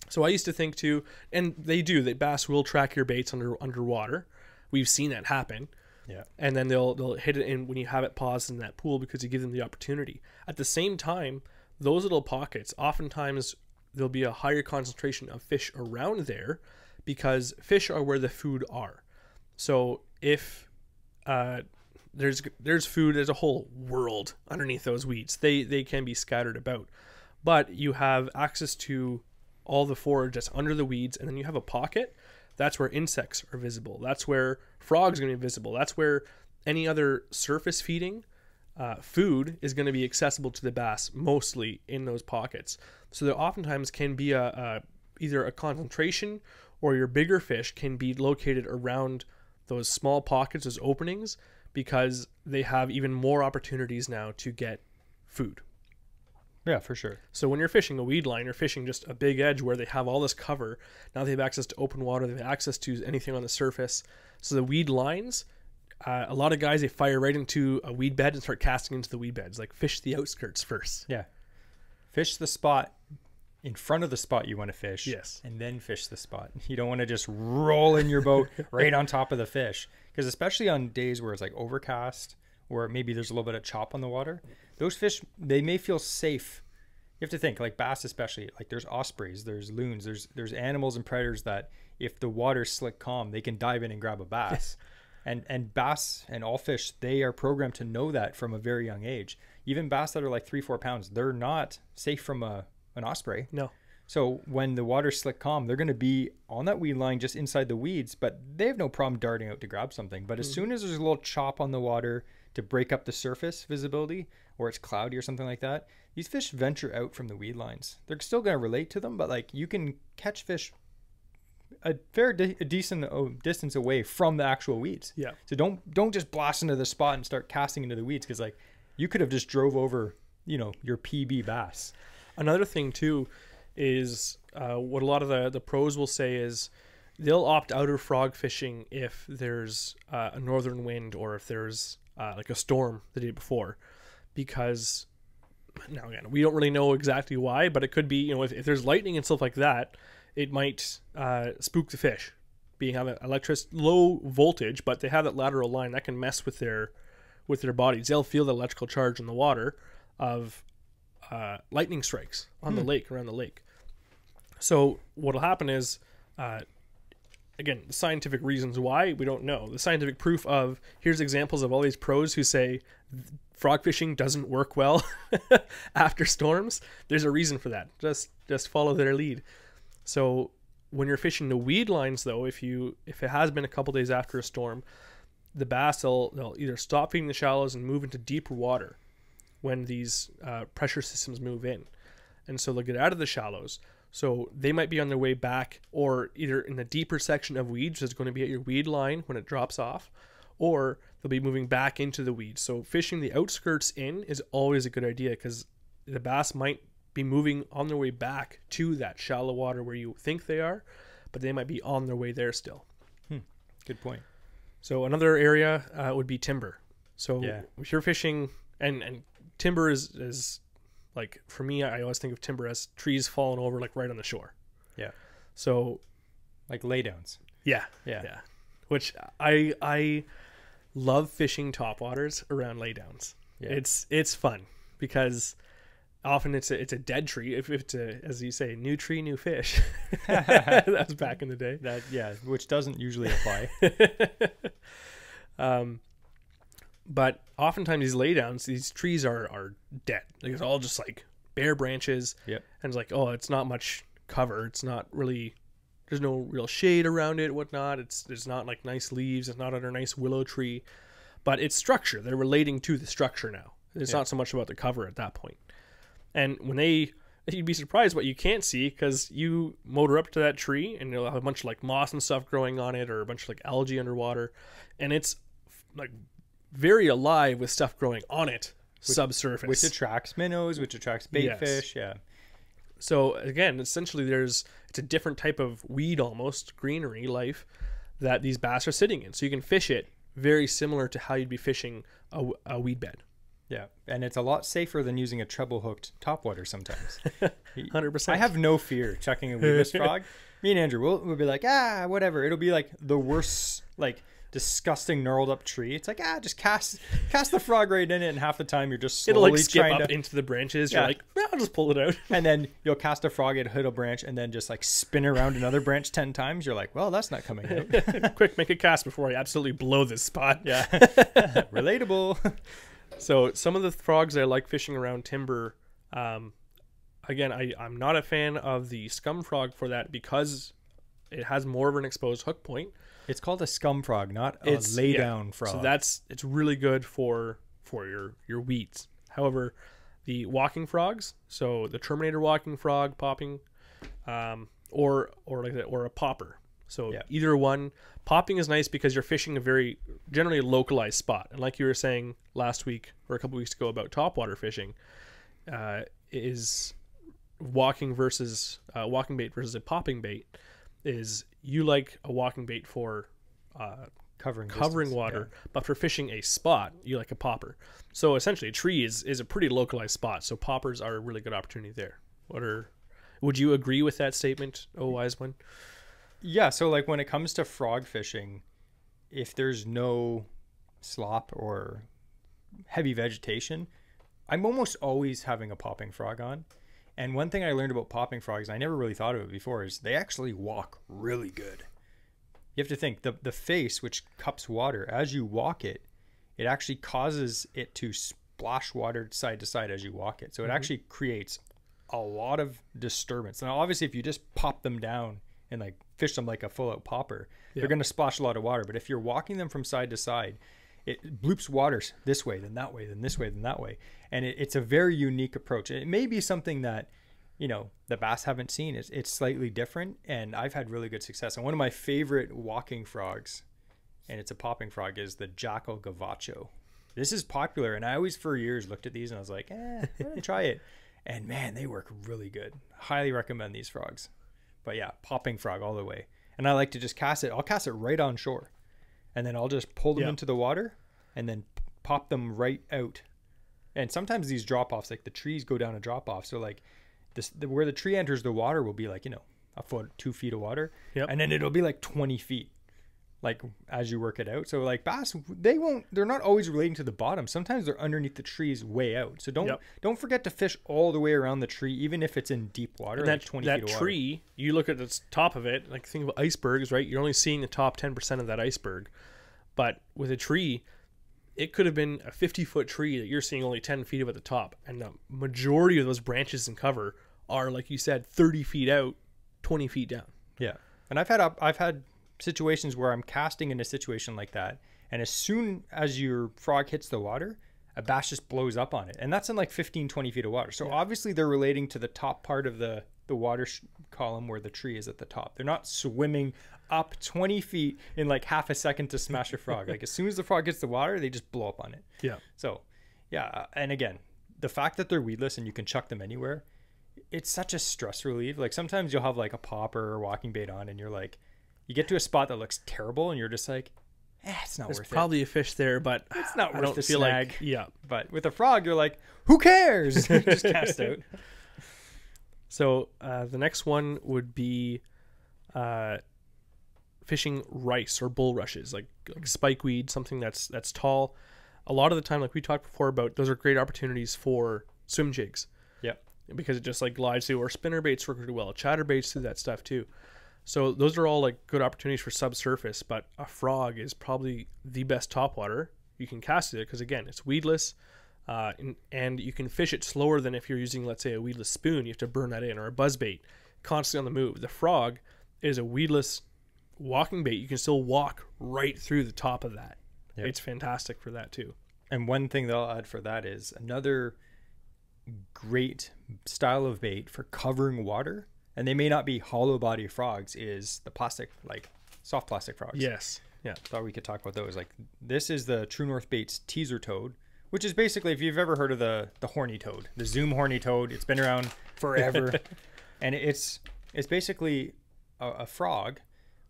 [SPEAKER 1] So I used to think too, and they do, that bass will track your baits underwater. We've seen that happen.
[SPEAKER 2] Yeah.
[SPEAKER 1] And then they'll hit it in when you have it paused in that pool because you give them the opportunity. At the same time, those little pockets, oftentimes there'll be a higher concentration of fish around there because fish are where the food are. So if there's food, there's a whole world underneath those weeds. They can be scattered about, but you have access to all the forage that's under the weeds, and then you have a pocket. That's where insects are visible. That's where frogs are going to be visible. That's where any other surface feeding food is going to be accessible to the bass, mostly in those pockets. So there oftentimes can be either a concentration, or your bigger fish can be located around those small pockets, those openings, because they have even more opportunities now to get food.
[SPEAKER 2] Yeah, for sure.
[SPEAKER 1] So when you're fishing a weed line, you're fishing just a big edge where they have all this cover. Now they have access to open water. They have access to anything on the surface. So the weed lines, a lot of guys, they fire right into a weed bed and start casting into the weed beds. Like, fish the outskirts first.
[SPEAKER 2] Yeah. Fish the spot in front of the spot you want to fish.
[SPEAKER 1] Yes.
[SPEAKER 2] And then fish the spot. You don't want to just roll in your boat right on top of the fish. Because especially on days where it's like overcast, or maybe there's a little bit of chop on the water, those fish, they may feel safe. You have to think, like bass especially, like there's ospreys, there's loons, there's animals and predators that if the water's slick calm, they can dive in and grab a bass. And bass and all fish, they are programmed to know that from a very young age. Even bass that are like 3-4 pounds, they're not safe from an osprey.
[SPEAKER 1] No.
[SPEAKER 2] So when the water's slick calm, they're going to be on that weed line just inside the weeds, but they have no problem darting out to grab something. But as soon as there's a little chop on the water to break up the surface visibility, or it's cloudy or something like that, these fish venture out from the weed lines. They're still going to relate to them, but like you can catch fish a decent distance away from the actual weeds.
[SPEAKER 1] Yeah.
[SPEAKER 2] So don't just blast into the spot and start casting into the weeds, because like you could have just drove over, your PB bass.
[SPEAKER 1] Another thing too is what a lot of the pros will say is they'll opt out of frog fishing if there's a northern wind, or if there's like a storm the day before, because now again, we don't really know exactly why, but it could be, if there's lightning and stuff like that, it might spook the fish. Being have low voltage, but they have that lateral line that can mess with their bodies. They'll feel the electrical charge in the water of lightning strikes on the lake, around the lake. So what'll happen is, again, the scientific reasons why, we don't know. The scientific proof of, here's examples of all these pros who say frog fishing doesn't work well after storms. There's a reason for that. Just follow their lead. So when you're fishing the weed lines, though, if it has been a couple days after a storm, the bass, they'll either stop feeding the shallows and move into deeper water when these pressure systems move in. And so they'll get out of the shallows. So they might be on their way back, or either in the deeper section of weeds that's going to be at your weed line when it drops off, or they'll be moving back into the weeds. So fishing the outskirts in is always a good idea, because the bass might be moving on their way back to that shallow water where you think they are, but they might be on their way there still.
[SPEAKER 2] Good point.
[SPEAKER 1] So another area would be timber. So if you're fishing, and timber is like, for me, I always think of timber as trees falling over like right on the shore. Yeah. So
[SPEAKER 2] like laydowns.
[SPEAKER 1] Yeah. Which I love fishing topwaters around laydowns. Yeah. It's fun because often it's a dead tree. If it's as you say, new tree, new fish. That was back in the day.
[SPEAKER 2] Which doesn't usually apply.
[SPEAKER 1] But oftentimes these laydowns, these trees are dead. Like, it's all just like bare branches.
[SPEAKER 2] Yep.
[SPEAKER 1] And it's like, it's not much cover. It's not really, there's no real shade around it, whatnot. There's not like nice leaves. It's not under a nice willow tree. But it's structure. They're relating to the structure now. It's not so much about the cover at that point. And you'd be surprised what you can't see, because you motor up to that tree and you'll have a bunch of like moss and stuff growing on it, or a bunch of like algae underwater. And it's like very alive with stuff growing on it, subsurface.
[SPEAKER 2] Which attracts minnows, which attracts bait fish. Yeah.
[SPEAKER 1] So again, essentially it's a different type of weed, almost greenery life, that these bass are sitting in. So you can fish it very similar to how you'd be fishing a weed bed.
[SPEAKER 2] Yeah, and it's a lot safer than using a treble hooked topwater sometimes.
[SPEAKER 1] 100%.
[SPEAKER 2] I have no fear chucking a weedless frog. Me and Andrew we'll be like, whatever. It'll be like the worst, like disgusting gnarled up tree. It's like, just cast the frog right in it, and half the time you're just slowly
[SPEAKER 1] It'll like skip
[SPEAKER 2] trying
[SPEAKER 1] up
[SPEAKER 2] to,
[SPEAKER 1] into the branches. You're like, I'll just pull it out.
[SPEAKER 2] and then you'll cast a frog at a hit a branch and then just like spin around another branch 10 times. You're like, well, that's not coming out.
[SPEAKER 1] Quick, make a cast before I absolutely blow this spot.
[SPEAKER 2] Yeah. Relatable.
[SPEAKER 1] So some of the frogs I like fishing around timber, again, I'm not a fan of the scum frog for that because it has more of an exposed hook point.
[SPEAKER 2] It's called a scum frog, not a lay down frog.
[SPEAKER 1] So it's really good for your weeds. However, the walking frogs, so the Terminator walking frog popping, or like that, or a popper. So either one. Popping is nice because you're fishing generally a localized spot. And like you were saying last week or a couple weeks ago about topwater fishing, is walking bait versus a popping bait. Is you like a walking bait for covering water, but for fishing a spot, you like a popper. So essentially, a tree is a pretty localized spot. So poppers are a really good opportunity there. Would you agree with that statement, oh wise one?
[SPEAKER 2] Yeah, so like when it comes to frog fishing, if there's no slop or heavy vegetation, I'm almost always having a popping frog on. And one thing I learned about popping frogs, I never really thought of it before, is they actually walk really good. You have to think, the face, which cups water, as you walk it, it actually causes it to splash water side to side as you walk it. So it actually creates a lot of disturbance. Now, obviously, if you just pop them down and like fish them like a full out popper, they're going to splash a lot of water. But if you're walking them from side to side, it bloops waters this way, then that way, then this way, then that way. And it's a very unique approach. And it may be something that, the bass haven't seen. It's slightly different, and I've had really good success. And one of my favorite walking frogs, and it's a popping frog, is the jackal gavacho. This is popular, and I always for years looked at these and I was like, I'm gonna try it. And man, they work really good. Highly recommend these frogs. But yeah, popping frog all the way. And I like to just cast it. I'll cast it right on shore. And then I'll just pull them into the water and then pop them right out. And sometimes these drop-offs, like the trees go down a drop-off. So like where the tree enters the water will be like, a foot, 2 feet of water. Yep. And then it'll be like 20 feet, like as you work it out. So like bass, they're not always relating to the bottom. Sometimes they're underneath the trees way out. So don't forget to fish all the way around the tree, even if it's in deep water,
[SPEAKER 1] and
[SPEAKER 2] like 20 feet of water. That
[SPEAKER 1] tree, you look at the top of it, like think of icebergs, right? You're only seeing the top 10% of that iceberg. But with a tree, it could have been a 50-foot tree that you're seeing only 10 feet of at the top. And the majority of those branches and cover are, like you said, 30 feet out, 20 feet down.
[SPEAKER 2] Yeah. And I've had situations where I'm casting in a situation like that, and as soon as your frog hits the water, a bass just blows up on it. And that's in like 15-20 feet of water. So obviously they're relating to the top part of the water column where the tree is at the top. They're not swimming up 20 feet in like half a second to smash a frog. Like as soon as the frog hits the water, they just blow up on it. Yeah. So yeah. And again, the fact that they're weedless and you can chuck them anywhere, it's such a stress relief. Like sometimes you'll have like a popper or walking bait on and you're like, you get to a spot that looks terrible and you're just like, it's not worth it.
[SPEAKER 1] There's probably a fish there, but
[SPEAKER 2] it's not worth the
[SPEAKER 1] snag.
[SPEAKER 2] Like, but with a frog, you're like, who cares? Just cast out.
[SPEAKER 1] So the next one would be fishing rice or bulrushes, like spikeweed, something that's tall. A lot of the time, like we talked before about, those are great opportunities for swim jigs. Yep. Because it just like glides through, or spinner baits work really well. Chatterbaits do that stuff too. So those are all like good opportunities for subsurface, but a frog is probably the best topwater. You can cast it because again, it's weedless, and you can fish it slower than if you're using, let's say, a weedless spoon. You have to burn that in, or a buzzbait, constantly on the move. The frog is a weedless walking bait. You can still walk right through the top of that. Yep. It's fantastic for that too.
[SPEAKER 2] And one thing that I'll add for that is another great style of bait for covering water, and they may not be hollow body frogs, is the plastic, like soft plastic frogs.
[SPEAKER 1] Yes. Yeah.
[SPEAKER 2] Thought we could talk about those. Like this is the True North Baits teaser toad, which is basically, if you've ever heard of the horny toad, the Zoom horny toad, it's been around forever. And it's basically a frog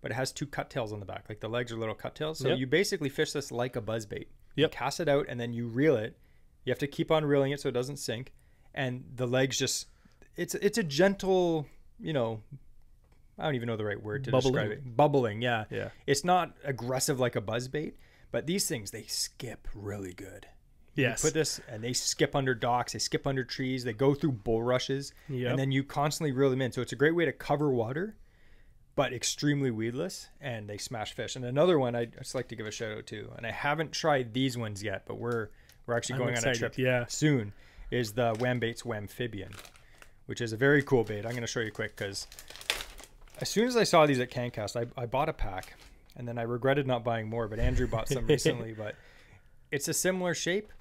[SPEAKER 2] but it has 2 cut tails on the back. Like the legs are little cut tails. So
[SPEAKER 1] Yep.
[SPEAKER 2] you basically fish this like a buzzbait. You
[SPEAKER 1] Yep.
[SPEAKER 2] cast it out and then you reel it. You have to keep on reeling it so it doesn't sink. And the legs just, it's a gentle, you know, I don't even know the right word to describe it. Bubbling, yeah.
[SPEAKER 1] Yeah.
[SPEAKER 2] It's not aggressive like a buzzbait, but these things, they skip really good.
[SPEAKER 1] Yes.
[SPEAKER 2] You put this and they skip under docks, they skip under trees, they go through bulrushes,
[SPEAKER 1] Yep.
[SPEAKER 2] and then you constantly reel them in. So it's a great way to cover water, but extremely weedless, and they smash fish. And another one I'd just like to give a shout out to, and I haven't tried these ones yet, but we're actually going on a trip soon, is the Wham Baits Whamphibian, which is a very cool bait. I'm going to show you quick because as soon as I saw these at CanCast, I bought a pack, and then I regretted not buying more, but Andrew bought some recently. But it's a similar shape.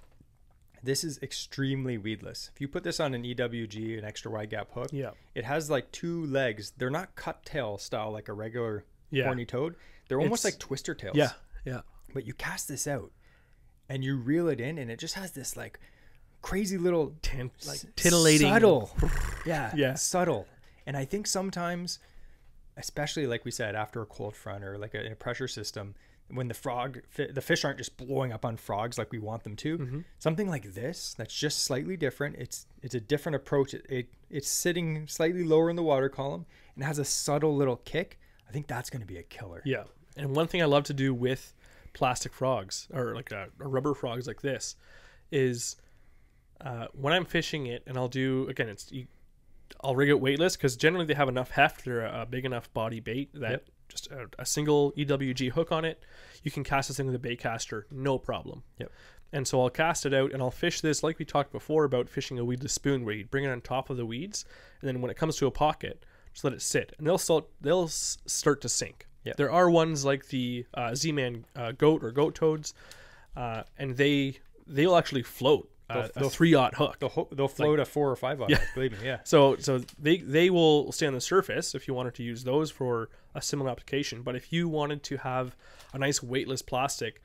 [SPEAKER 2] This is extremely weedless. If you put this on an EWG, an extra wide gap hook, it has like 2 legs. They're not cut tail style like a regular horny toad. They're almost like twister tails.
[SPEAKER 1] Yeah.
[SPEAKER 2] But you cast this out and you reel it in, and it just has this like crazy little
[SPEAKER 1] titillating,
[SPEAKER 2] subtle, subtle. And I think sometimes, especially like we said, after a cold front or like a pressure system, when the fish aren't just blowing up on frogs like we want them to, something like this that's just slightly different. It's a different approach. It's sitting slightly lower in the water column and has a subtle little kick. I think that's going to be a killer.
[SPEAKER 1] Yeah. And one thing I love to do with plastic frogs or like a rubber frogs like this is when I'm fishing it, and I'll do, again, I'll rig it weightless because generally they have enough heft. They're a big enough body bait that just a single EWG hook on it, you can cast this thing with a bait caster, no problem. And so I'll cast it out and I'll fish this like we talked before about fishing a weedless spoon, where you bring it on top of the weeds, and then when it comes to a pocket, just let it sit, and they'll start to sink. There are ones like the Z-Man goat or goat toads, and they'll actually float. A 3/0 hook.
[SPEAKER 2] They'll float a 4 or 5/0 hook, believe me. Yeah.
[SPEAKER 1] So they will stay on the surface if you wanted to use those for a similar application. But if you wanted to have a nice weightless plastic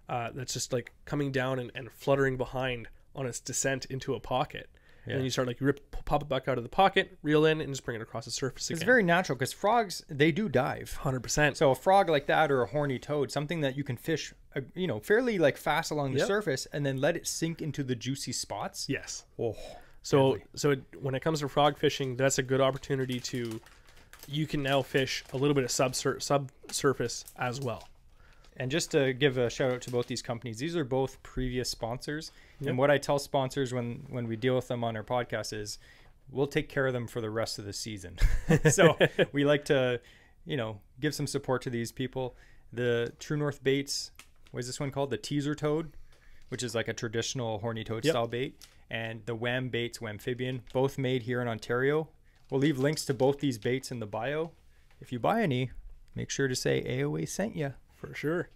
[SPEAKER 1] that's just like coming down and fluttering behind on its descent into a pocket, and then you start like pop it back out of the pocket, reel in, and just bring it across the surface again.
[SPEAKER 2] It's very natural because frogs, they do dive
[SPEAKER 1] 100%.
[SPEAKER 2] So a frog like that or a horny toad, something that you can fish fairly like fast along the surface and then let it sink into the juicy spots. So when it comes to frog fishing, that's a good opportunity you can now fish a little bit of subsurface as well. And just to give a shout out to both these companies, these are both previous sponsors. And what I tell sponsors when we deal with them on our podcast is we'll take care of them for the rest of the season. So we like to, give some support to these people. The True North Baits, what is this one called? The Teaser Toad, which is like a traditional horny toad style bait. And the Wham Baits Whamphibian, both made here in Ontario. We'll leave links to both these baits in the bio. If you buy any, make sure to say AOA sent you.
[SPEAKER 1] For sure.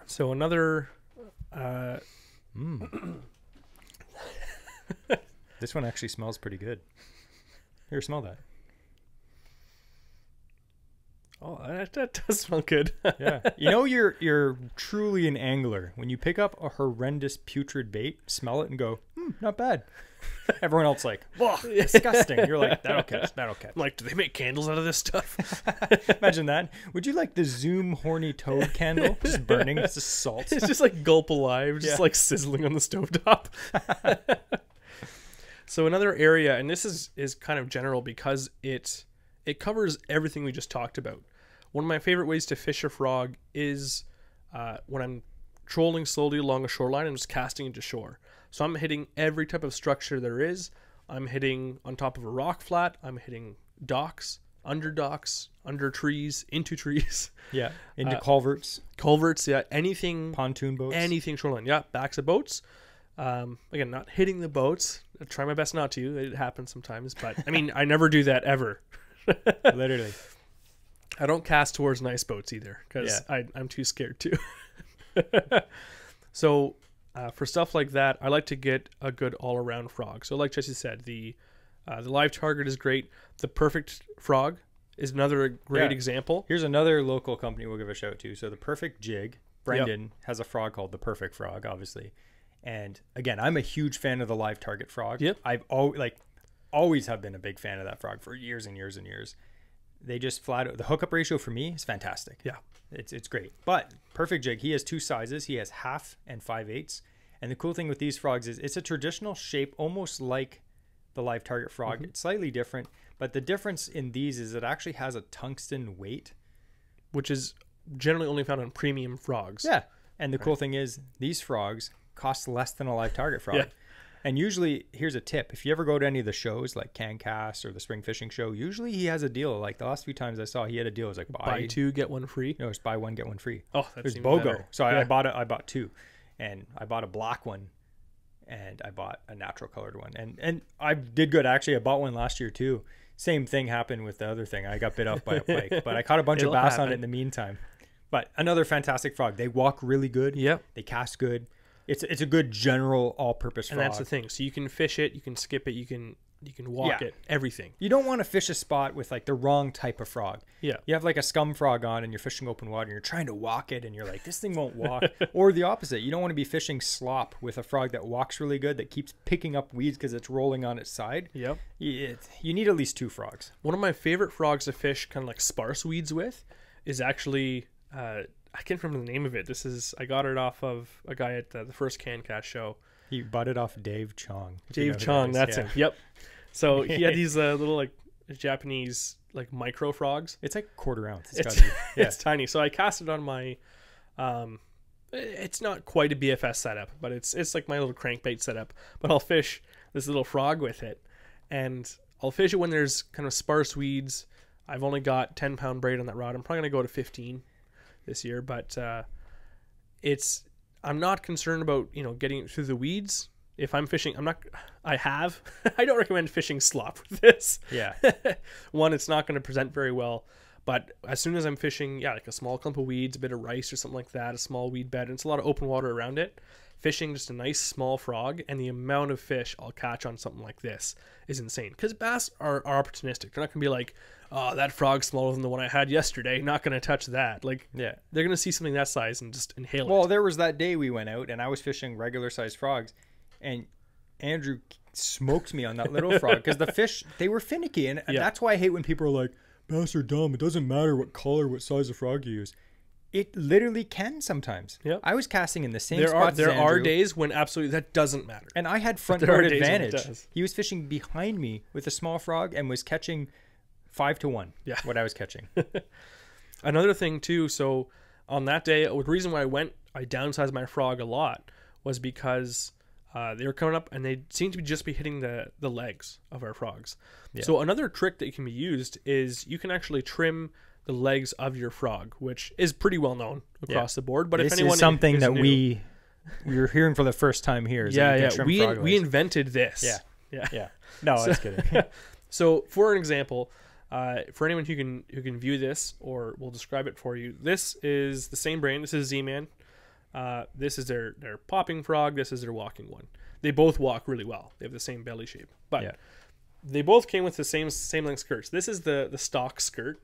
[SPEAKER 1] So another
[SPEAKER 2] this one actually smells pretty good. Here, smell that.
[SPEAKER 1] Oh, that does smell good.
[SPEAKER 2] Yeah. You're truly an angler when you pick up a horrendous putrid bait, smell it and go, not bad. Everyone else like, whoa, disgusting. You're like, that'll catch. I'm
[SPEAKER 1] like, do they make candles out of this stuff?
[SPEAKER 2] Imagine that. Would you like the Zoom horny toad candle just burning? It's just salt.
[SPEAKER 1] It's just like Gulp Alive, just like sizzling on the stovetop. So another area, and this is kind of general because it covers everything we just talked about. One of my favorite ways to fish a frog is when I'm trolling slowly along a shoreline and just casting into shore. So I'm hitting every type of structure there is. I'm hitting on top of a rock flat. I'm hitting docks, under trees, into trees.
[SPEAKER 2] Yeah, into culverts.
[SPEAKER 1] Culverts, yeah. Anything.
[SPEAKER 2] Pontoon boats.
[SPEAKER 1] Anything shoreline, yeah. Backs of boats. Again, not hitting the boats. I try my best not to. It happens sometimes. But, I mean, I never do that ever.
[SPEAKER 2] Literally.
[SPEAKER 1] I don't cast towards nice boats either because I'm too scared to. So for stuff like that, I like to get a good all-around frog. So like Jesse said, the live target is great. The perfect frog is another great example.
[SPEAKER 2] Here's another local company we'll give a shout to. So the Perfect Jig, Brendan has a frog called the Perfect Frog, obviously. And again, I'm a huge fan of the live target frog.
[SPEAKER 1] Yep.
[SPEAKER 2] I've always have been a big fan of that frog for years and years and years. they just the hookup ratio for me is fantastic.
[SPEAKER 1] Yeah.
[SPEAKER 2] It's great. But perfect jig, he has two sizes. He has 1/2 and 5/8. And the cool thing with these frogs is it's a traditional shape, almost like the live target frog. It's slightly different, but the difference in these is it actually has a tungsten weight,
[SPEAKER 1] which is generally only found on premium frogs.
[SPEAKER 2] Yeah. And the cool thing is these frogs cost less than a live target frog. Yeah. And usually, here's a tip. If you ever go to any of the shows like CanCast or the Spring Fishing Show, usually he has a deal. Like the last few times I saw, he had a deal. It was like
[SPEAKER 1] buy two, get one free.
[SPEAKER 2] No, it's buy one, get one free.
[SPEAKER 1] Oh, that's
[SPEAKER 2] even BOGO.
[SPEAKER 1] Better.
[SPEAKER 2] So I bought two. And I bought a black one. And I bought a natural colored one. And I did good. Actually, I bought one last year too. Same thing happened with the other thing. I got bit off by a pike. But I caught a bunch of bass on it in the meantime. But another fantastic frog. They walk really good.
[SPEAKER 1] Yep.
[SPEAKER 2] They cast good. It's a good general all-purpose frog.
[SPEAKER 1] And that's the thing. So you can fish it, you can skip it, you can walk it, everything.
[SPEAKER 2] You don't want to fish a spot with like the wrong type of frog.
[SPEAKER 1] Yeah.
[SPEAKER 2] You have like a scum frog on and you're fishing open water and you're trying to walk it and you're like, this thing won't walk. Or the opposite. You don't want to be fishing slop with a frog that walks really good, that keeps picking up weeds because it's rolling on its side.
[SPEAKER 1] Yep.
[SPEAKER 2] You need at least two frogs.
[SPEAKER 1] One of my favorite frogs to fish kind of like sparse weeds with is actually... I can't remember the name of it. I got it off of a guy at the first CanCast show.
[SPEAKER 2] He bought it off Dave Chong.
[SPEAKER 1] Dave Chong, that's him. Yep. So he had these little like Japanese like micro frogs.
[SPEAKER 2] It's like 1/4 ounce.
[SPEAKER 1] It's tiny. So I cast it on my, it's not quite a BFS setup, but it's like my little crankbait setup. But I'll fish this little frog with it, and I'll fish it when there's kind of sparse weeds. I've only got 10-pound braid on that rod. I'm probably gonna go to 15 this year, but I'm not concerned about getting through the weeds. If I'm fishing, I don't recommend fishing slop with this.
[SPEAKER 2] Yeah.
[SPEAKER 1] One, it's not going to present very well, but as soon as I'm fishing like a small clump of weeds, a bit of rice or something like that, a small weed bed, and it's a lot of open water around it, fishing just a nice small frog, and the amount of fish I'll catch on something like this is insane. Because bass are opportunistic. They're not going to be like, oh, that frog's smaller than the one I had yesterday, not going to touch that. Like, yeah, they're going to see something that size and just inhale it.
[SPEAKER 2] Well, there was that day we went out and I was fishing regular sized frogs, and Andrew smoked me on that little frog because the fish, they were finicky. And that's why I hate when people are like, bass are dumb. It doesn't matter what color, what size of frog you use. It literally can sometimes.
[SPEAKER 1] Yep.
[SPEAKER 2] I was casting in the same spots
[SPEAKER 1] There are days when absolutely that doesn't matter.
[SPEAKER 2] And I had front guard advantage. He was fishing behind me with a small frog and was catching 5-1.
[SPEAKER 1] Yeah.
[SPEAKER 2] What I was catching.
[SPEAKER 1] Another thing too, so on that day, the reason why I downsized my frog a lot was because they were coming up and they seemed to just be hitting the legs of our frogs. Yeah. So another trick that can be used is you can actually trim the legs of your frog, which is pretty well known across the board. But
[SPEAKER 2] this
[SPEAKER 1] if anyone
[SPEAKER 2] is something that we were hearing for the first time here.
[SPEAKER 1] We invented this.
[SPEAKER 2] Yeah. No, that's kidding.
[SPEAKER 1] So for an example, for anyone who can view this, or we'll describe it for you, this is the same brand. This is Z-Man. This is their popping frog. This is their walking one. They both walk really well. They have the same belly shape, but they both came with the same length skirts. This is the stock skirt.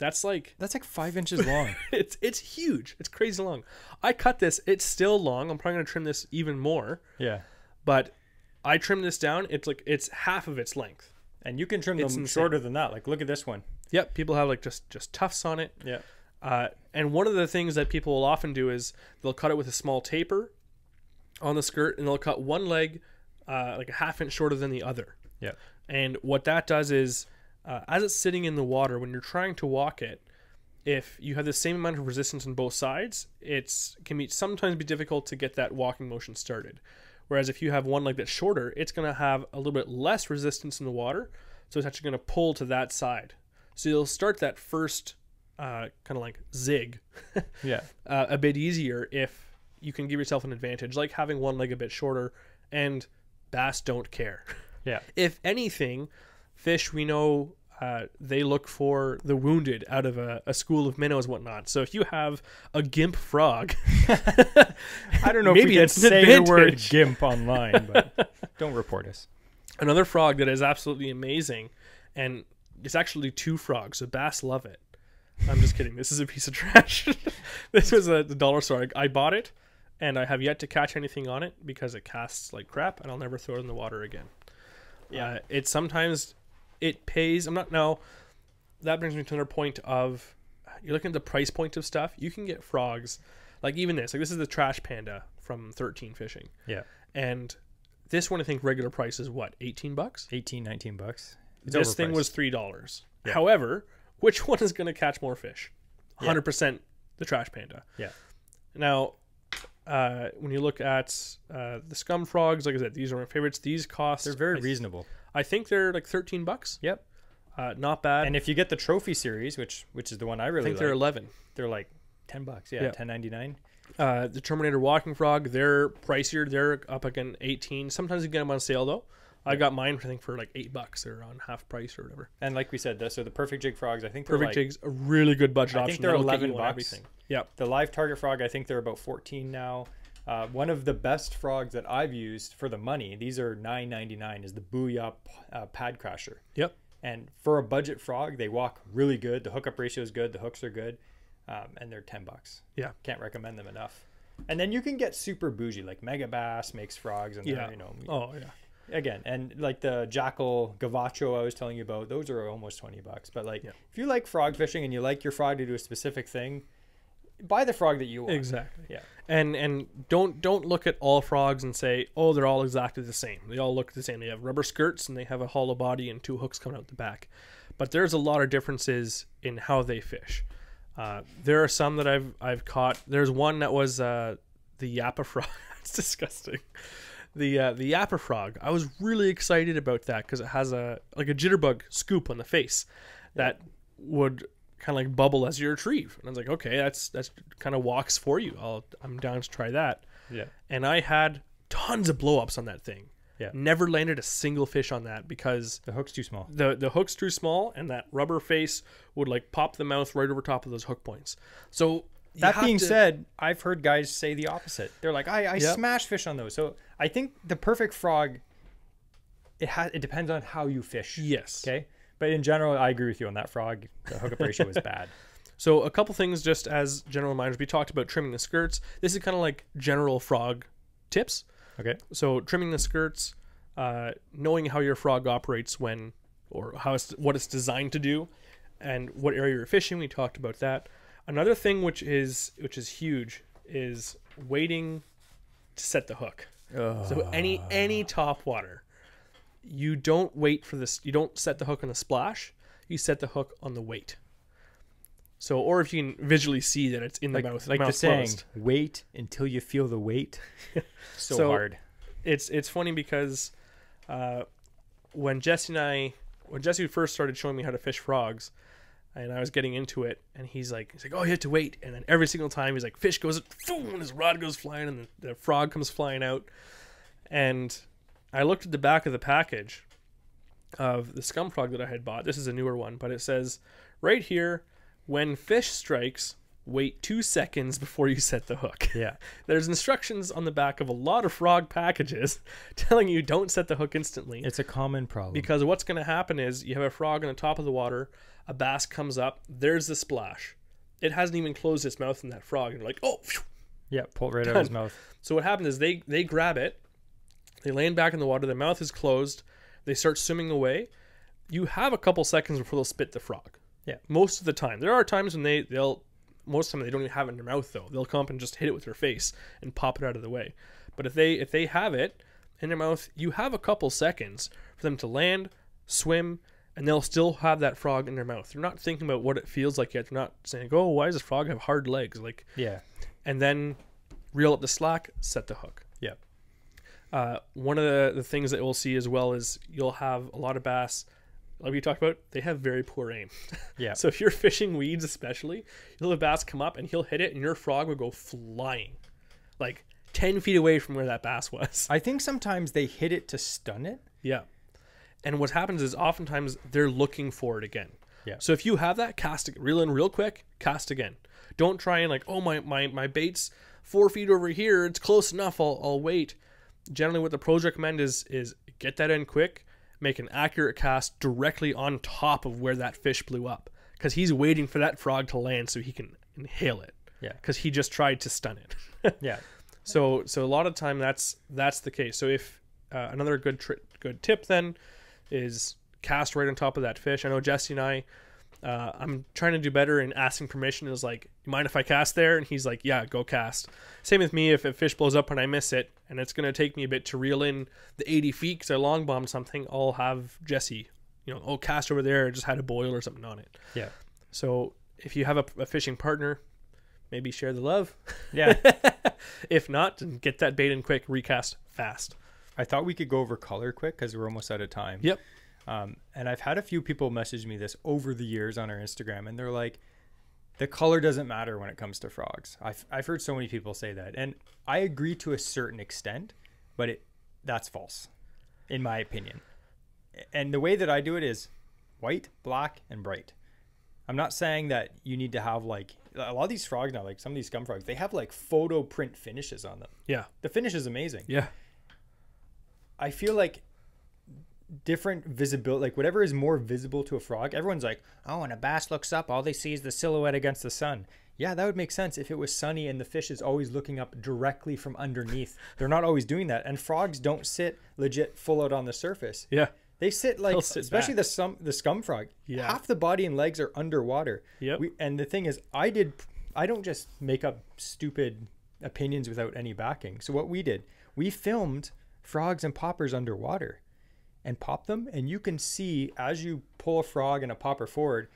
[SPEAKER 1] That's like
[SPEAKER 2] 5 inches long.
[SPEAKER 1] It's huge. It's crazy long. I cut this. It's still long. I'm probably gonna trim this even more.
[SPEAKER 2] Yeah,
[SPEAKER 1] but I trimmed this down. It's half of its length.
[SPEAKER 2] And you can trim them shorter than that. Like, look at this one.
[SPEAKER 1] Yep. People have like just tufts on it.
[SPEAKER 2] Yeah.
[SPEAKER 1] And one of the things that people will often do is they'll cut it with a small taper on the skirt, and they'll cut one leg like a 1/2 inch shorter than the other.
[SPEAKER 2] Yeah.
[SPEAKER 1] And what that does is, as it's sitting in the water, when you're trying to walk it, if you have the same amount of resistance on both sides, can sometimes be difficult to get that walking motion started. Whereas if you have one leg that's shorter, it's going to have a little bit less resistance in the water, so it's actually going to pull to that side. So you'll start that first kind of like zig a bit easier if you can give yourself an advantage, like having one leg a bit shorter, and bass don't care.
[SPEAKER 2] Yeah.
[SPEAKER 1] If anything, fish, we know, they look for the wounded out of a school of minnows, whatnot. So if you have a gimp frog,
[SPEAKER 2] I don't know if we can say the word gimp online, but don't report us.
[SPEAKER 1] Another frog that is absolutely amazing, and it's actually 2 frogs, so bass love it. I'm just kidding. This is a piece of trash. This was the dollar store. I bought it, and I have yet to catch anything on it because it casts like crap, and I'll never throw it in the water again. Yeah, it pays. that brings me to another point of, you're looking at the price point of stuff. You can get frogs, like even this. Like this is the Trash Panda from 13 Fishing.
[SPEAKER 2] Yeah.
[SPEAKER 1] And this one, I think regular price is what, $18?
[SPEAKER 2] 18, 19 bucks. It's
[SPEAKER 1] This thing
[SPEAKER 2] overpriced.
[SPEAKER 1] was $3.
[SPEAKER 2] Yeah.
[SPEAKER 1] However, which one is going to catch more fish? 100% the Trash Panda.
[SPEAKER 2] Yeah.
[SPEAKER 1] Now, when you look at the scum frogs, like I said, these are my favorites. These cost,
[SPEAKER 2] They're very reasonable.
[SPEAKER 1] I think they're like $13.
[SPEAKER 2] Yep.
[SPEAKER 1] Not bad.
[SPEAKER 2] And if you get the trophy series, which is the one I
[SPEAKER 1] I
[SPEAKER 2] really
[SPEAKER 1] think
[SPEAKER 2] like,
[SPEAKER 1] they're 11.
[SPEAKER 2] they're like $10. Yeah,
[SPEAKER 1] Yeah.
[SPEAKER 2] $10.99.
[SPEAKER 1] The Terminator walking frog, they're pricier. They're up again 18. Sometimes you get them on sale though. I got mine, I think, for like $8. They're on half price or whatever.
[SPEAKER 2] And like we said, so the perfect jig frogs, I think they're
[SPEAKER 1] Perfect
[SPEAKER 2] like,
[SPEAKER 1] Jig's a really good budget
[SPEAKER 2] I
[SPEAKER 1] option.
[SPEAKER 2] think they're
[SPEAKER 1] That'll get you
[SPEAKER 2] $11.
[SPEAKER 1] on everything. Yep.
[SPEAKER 2] The live target frog, I think they're about 14 now. One of the best frogs that I've used for the money, these are $9.99, is the Booyah Pad Crasher.
[SPEAKER 1] Yep.
[SPEAKER 2] And for a budget frog, they walk really good. The hookup ratio is good. The hooks are good. And they're $10.
[SPEAKER 1] Yeah.
[SPEAKER 2] Can't recommend them enough. And then you can get super bougie, like Mega Bass makes frogs. And
[SPEAKER 1] Yeah.
[SPEAKER 2] they're,
[SPEAKER 1] Oh, yeah.
[SPEAKER 2] again, and like the Jackal Gavacho I was telling you about, those are almost $20. But like, if you like frog fishing and you like your frog to do a specific thing, buy the frog that you want.
[SPEAKER 1] Exactly.
[SPEAKER 2] Yeah.
[SPEAKER 1] And don't look at all frogs and say, oh, they're all exactly the same. They all look the same. They have rubber skirts and they have a hollow body and 2 hooks coming out the back. But there's a lot of differences in how they fish. There are some that I've caught. There's one that was the Yappa frog. It's disgusting. The Yappa frog. I was really excited about that because it has a jitterbug scoop on the face that would kind of like bubble as you retrieve. And I was like, okay, that's kind of walks for you. I'm down to try that.
[SPEAKER 2] Yeah.
[SPEAKER 1] And I had tons of blow ups on that thing.
[SPEAKER 2] Yeah.
[SPEAKER 1] Never landed a single fish on that because
[SPEAKER 2] The hook's too small.
[SPEAKER 1] the hook's too small and that rubber face would like pop the mouth right over top of those hook points. So
[SPEAKER 2] That being said, I've heard guys say the opposite. They're like, I
[SPEAKER 1] Yep.
[SPEAKER 2] smash fish on those. So I think the perfect frog, it depends on how you fish.
[SPEAKER 1] yes.
[SPEAKER 2] Okay. But in general, I agree with you on that frog. The hookup ratio was bad.
[SPEAKER 1] So a couple things just as general reminders. We talked about trimming the skirts. This is kind of like general frog tips.
[SPEAKER 2] Okay.
[SPEAKER 1] So trimming the skirts, knowing how your frog operates when, or what it's designed to do, and what area you're fishing. We talked about that. Another thing which is huge is waiting to set the hook. So any top water, you don't wait for this. You don't set the hook on the splash. You set the hook on the weight. So, or if you can visually see that it's in the mouth,
[SPEAKER 2] Like
[SPEAKER 1] mouth
[SPEAKER 2] the saying,
[SPEAKER 1] closed.
[SPEAKER 2] wait until you feel the weight. So hard.
[SPEAKER 1] It's funny because when Jesse first started showing me how to fish frogs, and I was getting into it, and he's like, oh, you have to wait. And then every single time he's like, fish goes, boom, and his rod goes flying, and the frog comes flying out. And I looked at the back of the package of the scum frog that I had bought. This is a newer one, but it says right here, when fish strikes, wait 2 seconds before you set the hook.
[SPEAKER 2] Yeah.
[SPEAKER 1] There's instructions on the back of a lot of frog packages telling you don't set the hook instantly.
[SPEAKER 2] It's a common problem.
[SPEAKER 1] Because what's going to happen is you have a frog on the top of the water, a bass comes up, there's the splash. It hasn't even closed its mouth in that frog. And you're like, oh, phew.
[SPEAKER 2] Yeah, pull it right out of his mouth.
[SPEAKER 1] So what happens is they grab it, they land back in the water, their mouth is closed, they start swimming away. You have a couple seconds before they'll spit the frog.
[SPEAKER 2] Yeah.
[SPEAKER 1] Most of the time. There are times when most of the time they don't even have it in their mouth though. They'll come up and just hit it with their face and pop it out of the way. But if they have it in their mouth, you have a couple seconds for them to land, swim, and they'll still have that frog in their mouth. They're not thinking about what it feels like yet. They're not saying, oh, why does this frog have hard legs? Like,
[SPEAKER 2] Yeah.
[SPEAKER 1] and then reel up the slack, set the hook.
[SPEAKER 2] Yeah.
[SPEAKER 1] One of the things that we'll see as well is you'll have a lot of bass, like we talked about, they have very poor aim.
[SPEAKER 2] Yeah.
[SPEAKER 1] So if you're fishing weeds especially, you'll have a bass come up and he'll hit it and your frog will go flying like 10 feet away from where that bass was.
[SPEAKER 2] I think sometimes they hit it to stun it.
[SPEAKER 1] Yeah. And what happens is oftentimes they're looking for it again.
[SPEAKER 2] Yeah.
[SPEAKER 1] So if you have that, cast it, reel in real quick, cast again. Don't try and like, oh, my bait's 4 feet over here. It's close enough. I'll wait. Generally what the pros recommend is get that in quick, make an accurate cast directly on top of where that fish blew up. Because he's waiting for that frog to land so he can inhale it.
[SPEAKER 2] Yeah.
[SPEAKER 1] Because he just tried to stun it.
[SPEAKER 2] Yeah.
[SPEAKER 1] So a lot of time that's the case. So if another good tip then is cast right on top of that fish. I know Jesse and I, I'm trying to do better in asking permission. It was like, you mind if I cast there? And he's like, yeah, go cast. Same with me. If a fish blows up and I miss it, and it's going to take me a bit to reel in the 80 feet because I long bombed something, I'll have Jesse, cast over there. I just had a boil or something on it.
[SPEAKER 2] Yeah.
[SPEAKER 1] So if you have a fishing partner, maybe share the love.
[SPEAKER 2] Yeah.
[SPEAKER 1] If not, then get that bait in quick, recast fast.
[SPEAKER 2] I thought we could go over color quick because we're almost out of time.
[SPEAKER 1] Yep.
[SPEAKER 2] And I've had a few people message me this over the years on our Instagram, and they're like, the color doesn't matter when it comes to frogs. I've heard so many people say that, and I agree to a certain extent, but that's false, in my opinion. And the way that I do it is white, black, and bright. I'm not saying that you need to have like a lot of these frogs now, like some of these scum frogs, they have like photo print finishes on them.
[SPEAKER 1] Yeah.
[SPEAKER 2] The finish is amazing.
[SPEAKER 1] Yeah.
[SPEAKER 2] I feel like different visibility, like whatever is more visible to a frog, everyone's like, oh, when a bass looks up, all they see is the silhouette against the sun. Yeah, that would make sense if it was sunny and the fish is always looking up directly from underneath. They're not always doing that. And frogs don't sit legit full out on the surface.
[SPEAKER 1] Yeah.
[SPEAKER 2] They sit like, especially
[SPEAKER 1] back.
[SPEAKER 2] the scum frog.
[SPEAKER 1] Yeah.
[SPEAKER 2] Half the body and legs are underwater.
[SPEAKER 1] Yep.
[SPEAKER 2] And the thing is, I don't just make up stupid opinions without any backing. So what we did, we filmed frogs and poppers underwater and pop them, and you can see as you pull a frog and a popper forward,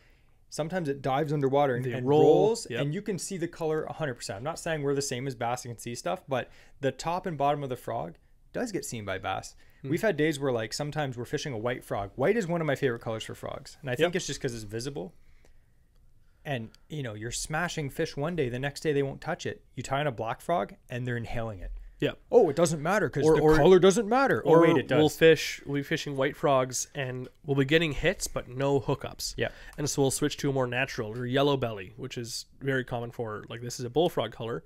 [SPEAKER 2] sometimes it dives underwater and rolls. Yep. And you can see the color 100%. I'm not saying we're the same as bass and can see stuff, but the top and bottom of the frog does get seen by bass. We've had days where like sometimes we're fishing a white frog. White is one of my favorite colors for frogs, and I think it's just because it's visible. And you're smashing fish one day, the next day they won't touch it. You tie on a black frog and they're inhaling it.
[SPEAKER 1] Yeah.
[SPEAKER 2] Oh, it doesn't matter because the color doesn't matter.
[SPEAKER 1] Or
[SPEAKER 2] wait, it does.
[SPEAKER 1] We'll be fishing white frogs and we'll be getting hits, but no hookups.
[SPEAKER 2] Yeah.
[SPEAKER 1] And so we'll switch to a more natural or yellow belly, which is very common for, like, this is a bullfrog color.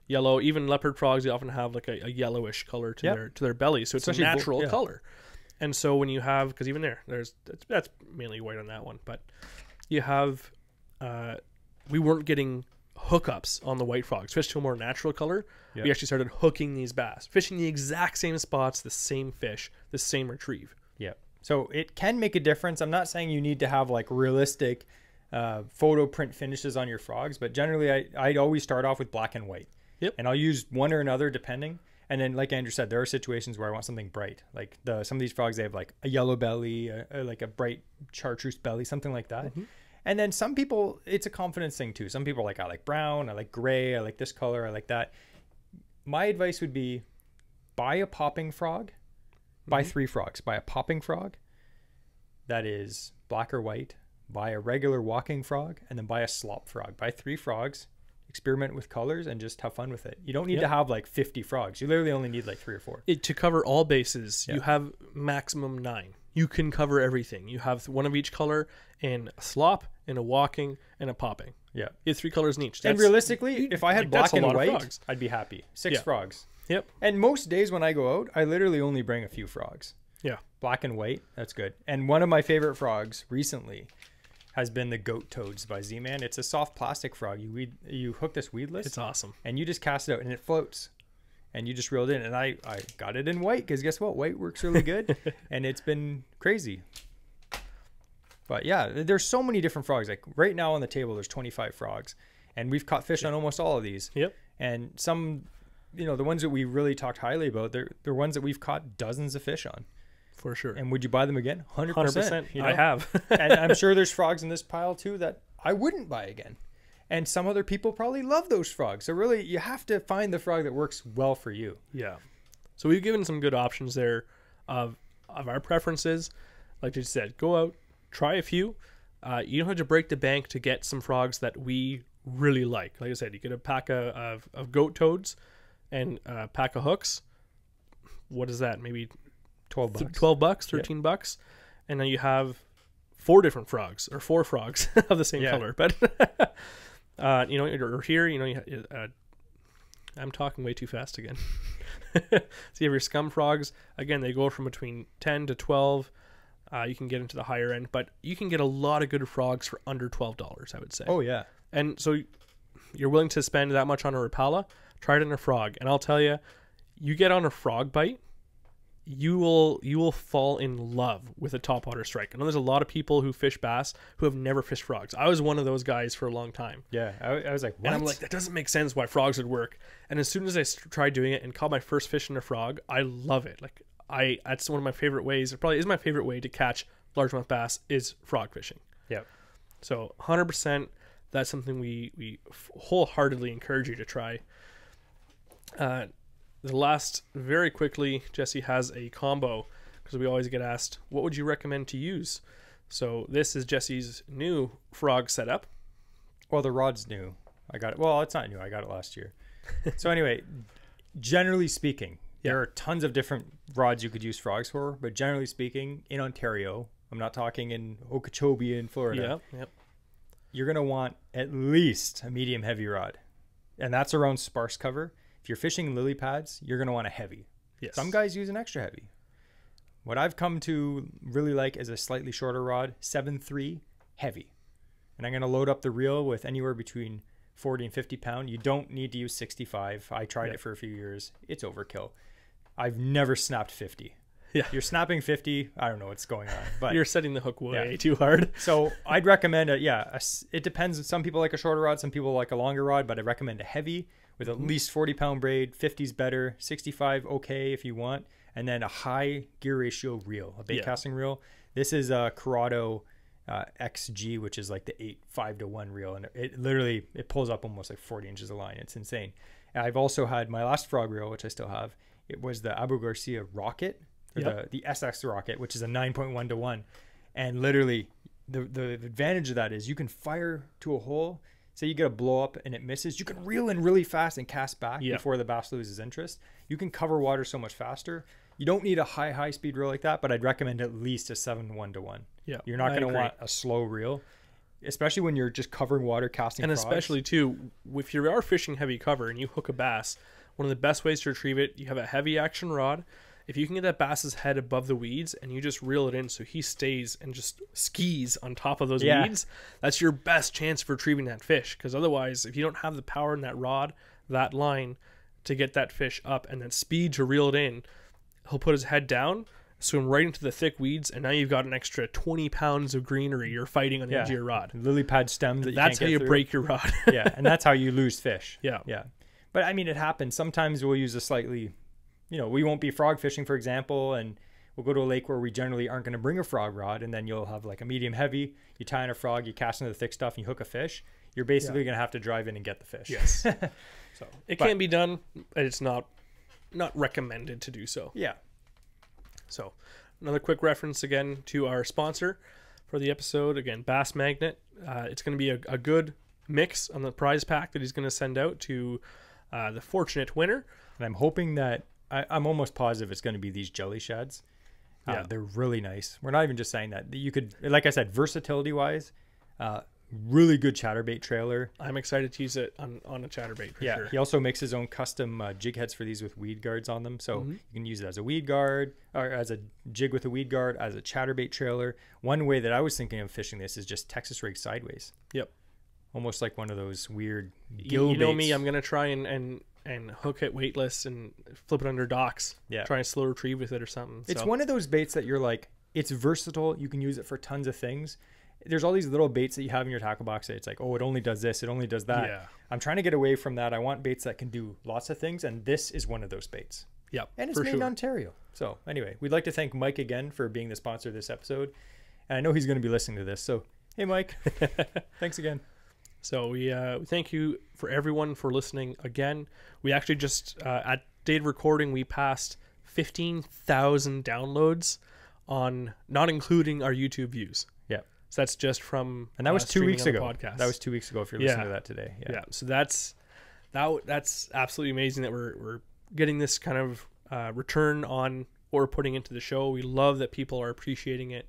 [SPEAKER 1] Yellow, even leopard frogs, they often have like a yellowish color to their belly. So it's especially a natural color. And so when you have, because even that's mainly white on that one, but you have, we weren't getting hookups on the white frogs. Switched to a more natural color. Yep. We actually started hooking these bass, fishing the exact same spots, the same fish, the same retrieve.
[SPEAKER 2] Yeah. So it can make a difference. I'm not saying you need to have like realistic photo print finishes on your frogs, but generally I'd always start off with black and white.
[SPEAKER 1] Yep.
[SPEAKER 2] And I'll use one or another depending. And then, like Andrew said, there are situations where I want something bright. Like some of these frogs, they have like a yellow belly, like a bright chartreuse belly, something like that. Mm-hmm. And then some people, it's a confidence thing too. Some people are like, I like brown, I like gray, I like this color, I like that. My advice would be buy a popping frog, buy 3 frogs. Buy a popping frog that is black or white, buy a regular walking frog, and then buy a slop frog. Buy 3 frogs. Experiment with colors and just have fun with it. You don't need to have like 50 frogs. You literally only need like 3 or 4.
[SPEAKER 1] To cover all bases, you have maximum 9. You can cover everything. You have one of each color in a slop, in a walking, and a popping.
[SPEAKER 2] Yeah.
[SPEAKER 1] You have 3 colors in each.
[SPEAKER 2] And realistically, if I had black and white, I'd be happy. 6 frogs.
[SPEAKER 1] Yep.
[SPEAKER 2] And most days when I go out, I literally only bring a few frogs.
[SPEAKER 1] Yeah.
[SPEAKER 2] Black and white, that's good. And one of my favorite frogs recently has been the goat toads by Z-Man. It's a soft plastic frog. You hook this weedless.
[SPEAKER 1] It's awesome.
[SPEAKER 2] And you just cast it out and it floats. And you just reeled in. And I got it in white because guess what? White works really good. And it's been crazy. But yeah, there's so many different frogs. Like right now on the table, there's 25 frogs. And we've caught fish on almost all of these.
[SPEAKER 1] Yep.
[SPEAKER 2] And some, the ones that we really talked highly about, they're ones that we've caught dozens of fish on.
[SPEAKER 1] For sure.
[SPEAKER 2] And would you buy them again? 100%.
[SPEAKER 1] 100%. I have.
[SPEAKER 2] And I'm sure there's frogs in this pile too that I wouldn't buy again. And some other people probably love those frogs. So really, you have to find the frog that works well for you.
[SPEAKER 1] Yeah. So we've given some good options there of our preferences. Like you said, go out, try a few. You don't have to break the bank to get some frogs that we really like. Like I said, you get a pack of goat toads and a pack of hooks. What is that? Maybe $12, $13, and then you have 4 different frogs or 4 frogs of the same color. But or here, I'm talking way too fast again. So you have your scum frogs. Again, they go from between 10 to 12. You can get into the higher end, but you can get a lot of good frogs for under $12, I would say.
[SPEAKER 2] Oh yeah.
[SPEAKER 1] And so you're willing to spend that much on a Rapala? Try it on a frog, and I'll tell you, you get on a frog bite. you will fall in love with a topwater strike. I know there's a lot of people who fish bass who have never fished frogs. I was one of those guys for a long time.
[SPEAKER 2] Yeah, I was like, what?
[SPEAKER 1] And I'm like, that doesn't make sense why frogs would work. And as soon as I tried doing it and caught my first fish in a frog, I love it. Like that's one of my favorite ways. It probably is my favorite way to catch largemouth bass is frog fishing.
[SPEAKER 2] Yep.
[SPEAKER 1] So 100%, that's something we wholeheartedly encourage you to try. The last, very quickly, Jesse has a combo because we always get asked, what would you recommend to use? So this is Jesse's new frog setup.
[SPEAKER 2] Well, the rod's new. I got it. Well, it's not new. I got it last year. So anyway, generally speaking, there are tons of different rods you could use frogs for, but generally speaking, in Ontario, I'm not talking in Okeechobee in Florida.
[SPEAKER 1] Yep.
[SPEAKER 2] You're going to want at least a medium heavy rod. And that's around sparse cover. If you're fishing lily pads, you're going to want a heavy.
[SPEAKER 1] Yes.
[SPEAKER 2] Some guys use an extra heavy. What I've come to really like is a slightly shorter rod, 7.3 heavy. And I'm going to load up the reel with anywhere between 40 and 50 pound. You don't need to use 65. I tried it for a few years. It's overkill. I've never snapped 50.
[SPEAKER 1] Yeah.
[SPEAKER 2] You're snapping 50. I don't know what's going on, but
[SPEAKER 1] you're setting the hook way too hard.
[SPEAKER 2] So I'd recommend it depends. Some people like a shorter rod, some people like a longer rod, but I recommend a heavy with at least 40 pound braid. 50's better, 65 okay if you want, and then a high gear ratio reel, a bait casting reel. This is a Corrado XG, which is like the 8.5-to-1 reel, and it pulls up almost like 40 inches of line. It's insane. And I've also had my last frog reel, which I still have. It was the Abu Garcia Rocket, or the SX Rocket, which is a 9.1-to-1, and literally the advantage of that is you can fire to a hole. Say you get a blow up and it misses, you can reel in really fast and cast back before the bass loses interest. You can cover water so much faster. You don't need a high speed reel like that, but I'd recommend at least a 7.1-to-1. Yeah, you're not going to want a slow reel, especially when you're just covering water casting. And frogs. Especially
[SPEAKER 1] too, if you are fishing heavy cover and you hook a bass, one of the best ways to retrieve it, you have a heavy action rod. If you can get that bass's head above the weeds and you just reel it in so he stays and just skis on top of those weeds, that's your best chance for retrieving that fish. Because otherwise, if you don't have the power in that rod, that line, to get that fish up and that speed to reel it in, he'll put his head down, swim right into the thick weeds, and now you've got an extra 20 pounds of greenery you're fighting on the edge of your rod.
[SPEAKER 2] Lily pad stems that
[SPEAKER 1] that's how you break your rod.
[SPEAKER 2] And that's how you lose fish.
[SPEAKER 1] Yeah.
[SPEAKER 2] But I mean, it happens. Sometimes we'll use a slightly... we won't be frog fishing, for example, and we'll go to a lake where we generally aren't going to bring a frog rod, and then you'll have like a medium heavy, you tie in a frog, you cast into the thick stuff, and you hook a fish. You're basically going to have to drive in and get the fish.
[SPEAKER 1] Yes. So it can be done, but it's not recommended to do so.
[SPEAKER 2] Yeah.
[SPEAKER 1] So another quick reference again to our sponsor for the episode. Again, Bass Magnet. It's going to be a good mix on the prize pack that he's going to send out to the fortunate winner.
[SPEAKER 2] And I'm hoping that I'm almost positive it's going to be these jelly shads. They're really nice. We're not even just saying that. You could, like I said, versatility wise, really good chatterbait trailer.
[SPEAKER 1] I'm excited to use it on a chatterbait for sure.
[SPEAKER 2] He also makes his own custom jig heads for these with weed guards on them. So you can use it as a weed guard, or as a jig with a weed guard, as a chatterbait trailer. One way that I was thinking of fishing this is just Texas rig sideways.
[SPEAKER 1] Yep.
[SPEAKER 2] Almost like one of those weird
[SPEAKER 1] gill baits. Me, I'm going to try and hook it weightless and flip it under docks. Yeah. Try and slow retrieve with it or something.
[SPEAKER 2] It's one of those baits that you're like, it's versatile. You can use it for tons of things. There's all these little baits that you have in your tackle box that it's like, oh, it only does this, it only does that. Yeah. I'm trying to get away from that. I want baits that can do lots of things, and this is one of those baits.
[SPEAKER 1] Yep.
[SPEAKER 2] And it's made in Ontario. So anyway, we'd like to thank Mike again for being the sponsor of this episode. And I know he's going to be listening to this. So, hey, Mike, thanks again.
[SPEAKER 1] So we thank you for everyone for listening again. We actually just, at date of recording, we passed 15,000 downloads on, not including our YouTube views.
[SPEAKER 2] Yeah.
[SPEAKER 1] So that's just from,
[SPEAKER 2] and that was 2 weeks ago.
[SPEAKER 1] Podcast.
[SPEAKER 2] That was 2 weeks ago if you're listening to that today.
[SPEAKER 1] Yeah. So that's absolutely amazing that we're getting this kind of return on what we're putting into the show. We love that people are appreciating it.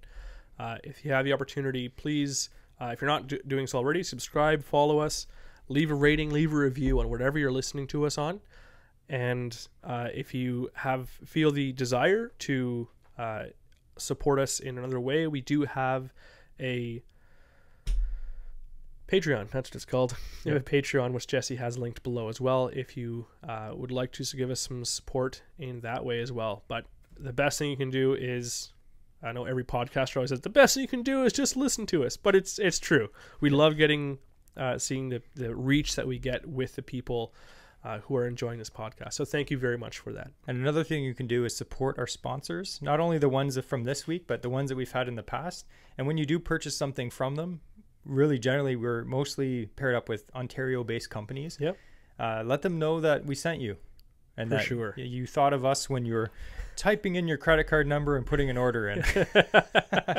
[SPEAKER 1] If you have the opportunity, please, if you're not doing so already, subscribe, follow us, leave a rating, leave a review on whatever you're listening to us on. And if you feel the desire to support us in another way, we do have a Patreon. That's what it's called. We have a Patreon, which Jesse has linked below as well, if you would like to give us some support in that way as well. But the best thing you can do is, I know every podcaster always says the best thing you can do is just listen to us, but it's true. We love getting seeing the reach that we get with the people who are enjoying this podcast. So thank you very much for that.
[SPEAKER 2] And another thing you can do is support our sponsors, not only the ones from this week, but the ones that we've had in the past. And when you do purchase something from them, really generally we're mostly paired up with Ontario-based companies.
[SPEAKER 1] Yep.
[SPEAKER 2] Let them know that we sent you. And
[SPEAKER 1] For
[SPEAKER 2] that
[SPEAKER 1] sure.
[SPEAKER 2] you thought of us when you were typing in your credit card number and putting an order in.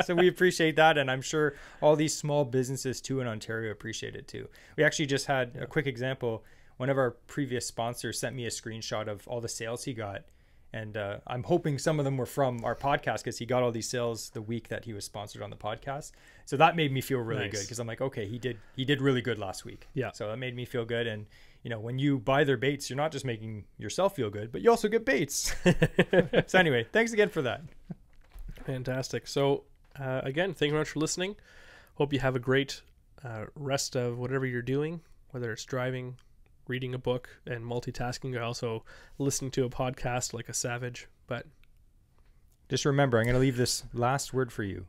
[SPEAKER 2] So we appreciate that. And I'm sure all these small businesses too in Ontario appreciate it too. We actually just had a quick example. One of our previous sponsors sent me a screenshot of all the sales he got. And I'm hoping some of them were from our podcast because he got all these sales the week that he was sponsored on the podcast. So that made me feel really good because I'm like, okay, he did really good last week.
[SPEAKER 1] Yeah.
[SPEAKER 2] So that made me feel good. And you know, when you buy their baits, you're not just making yourself feel good, but you also get baits. So anyway, thanks again for that.
[SPEAKER 1] Fantastic. So again, thank you very much for listening. Hope you have a great rest of whatever you're doing, whether it's driving, reading a book, and multitasking. You're also listening to a podcast like a savage. But
[SPEAKER 2] just remember, I'm going to leave this last word for you.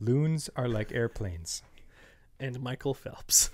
[SPEAKER 2] Loons are like airplanes.
[SPEAKER 1] And Michael Phelps.